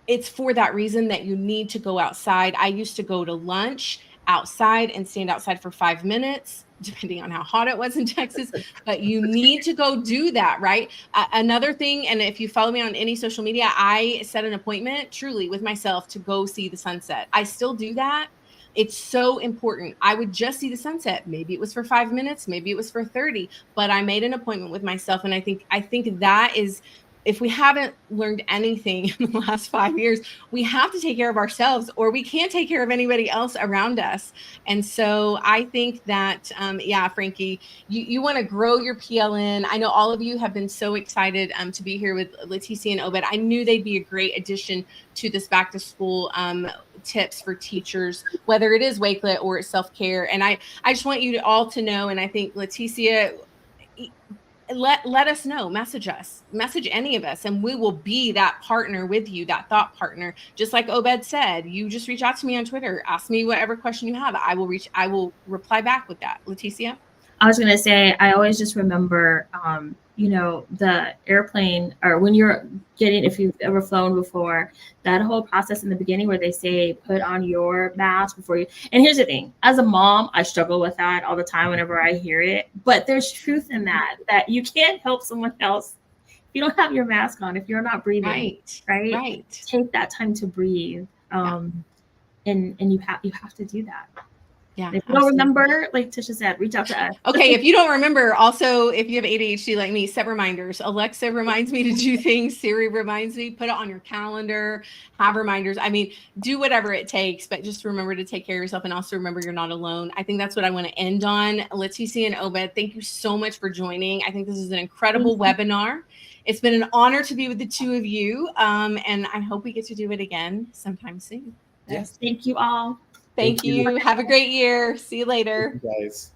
it's for that reason that you need to go outside. I used to go to lunch outside and stand outside for 5 minutes, depending on how hot it was in Texas, but you need to go do that, right? Another thing, and if you follow me on any social media, I set an appointment truly with myself to go see the sunset. I still do that. It's so important. I would just see the sunset. Maybe it was for 5 minutes, maybe it was for 30, but I made an appointment with myself. And I think that is, if we haven't learned anything in the last 5 years, we have to take care of ourselves, or we can't take care of anybody else around us. And so I think that, yeah, Frankie, you want to grow your PLN. I know all of you have been so excited to be here with Leticia and Obed. I knew they'd be a great addition to this back to school tips for teachers, whether it is Wakelet or it's self-care. And I just want you all to know, and I think Leticia, let us know, message any of us, and we will be that partner with you, that thought partner. Just like Obed said, you just reach out to me on Twitter, ask me whatever question you have. I will reply back with that. Leticia?
I was going to say, I always just remember, the airplane, or when you're if you've ever flown before, that whole process in the beginning where they say, put on your mask before you. And here's the thing, as a mom, I struggle with that all the time whenever I hear it, but there's truth in that you can't help someone else if you don't have your mask on, if you're not breathing, right? Take that time to breathe. And you have to do that.
Yeah.
And if you don't remember, like Tisha said, reach out to us.
Okay, if you don't remember, also, if you have ADHD like me, set reminders. Alexa reminds me to do things. Siri reminds me. Put it on your calendar. Have reminders. I mean, do whatever it takes, but just remember to take care of yourself and also remember you're not alone. I think that's what I want to end on. Leticia and Obed, thank you so much for joining. I think this is an incredible webinar. It's been an honor to be with the two of you, and I hope we get to do it again sometime soon.
Yes, thank you all.
Thank you. Have a great year. See you later.
Thank you guys.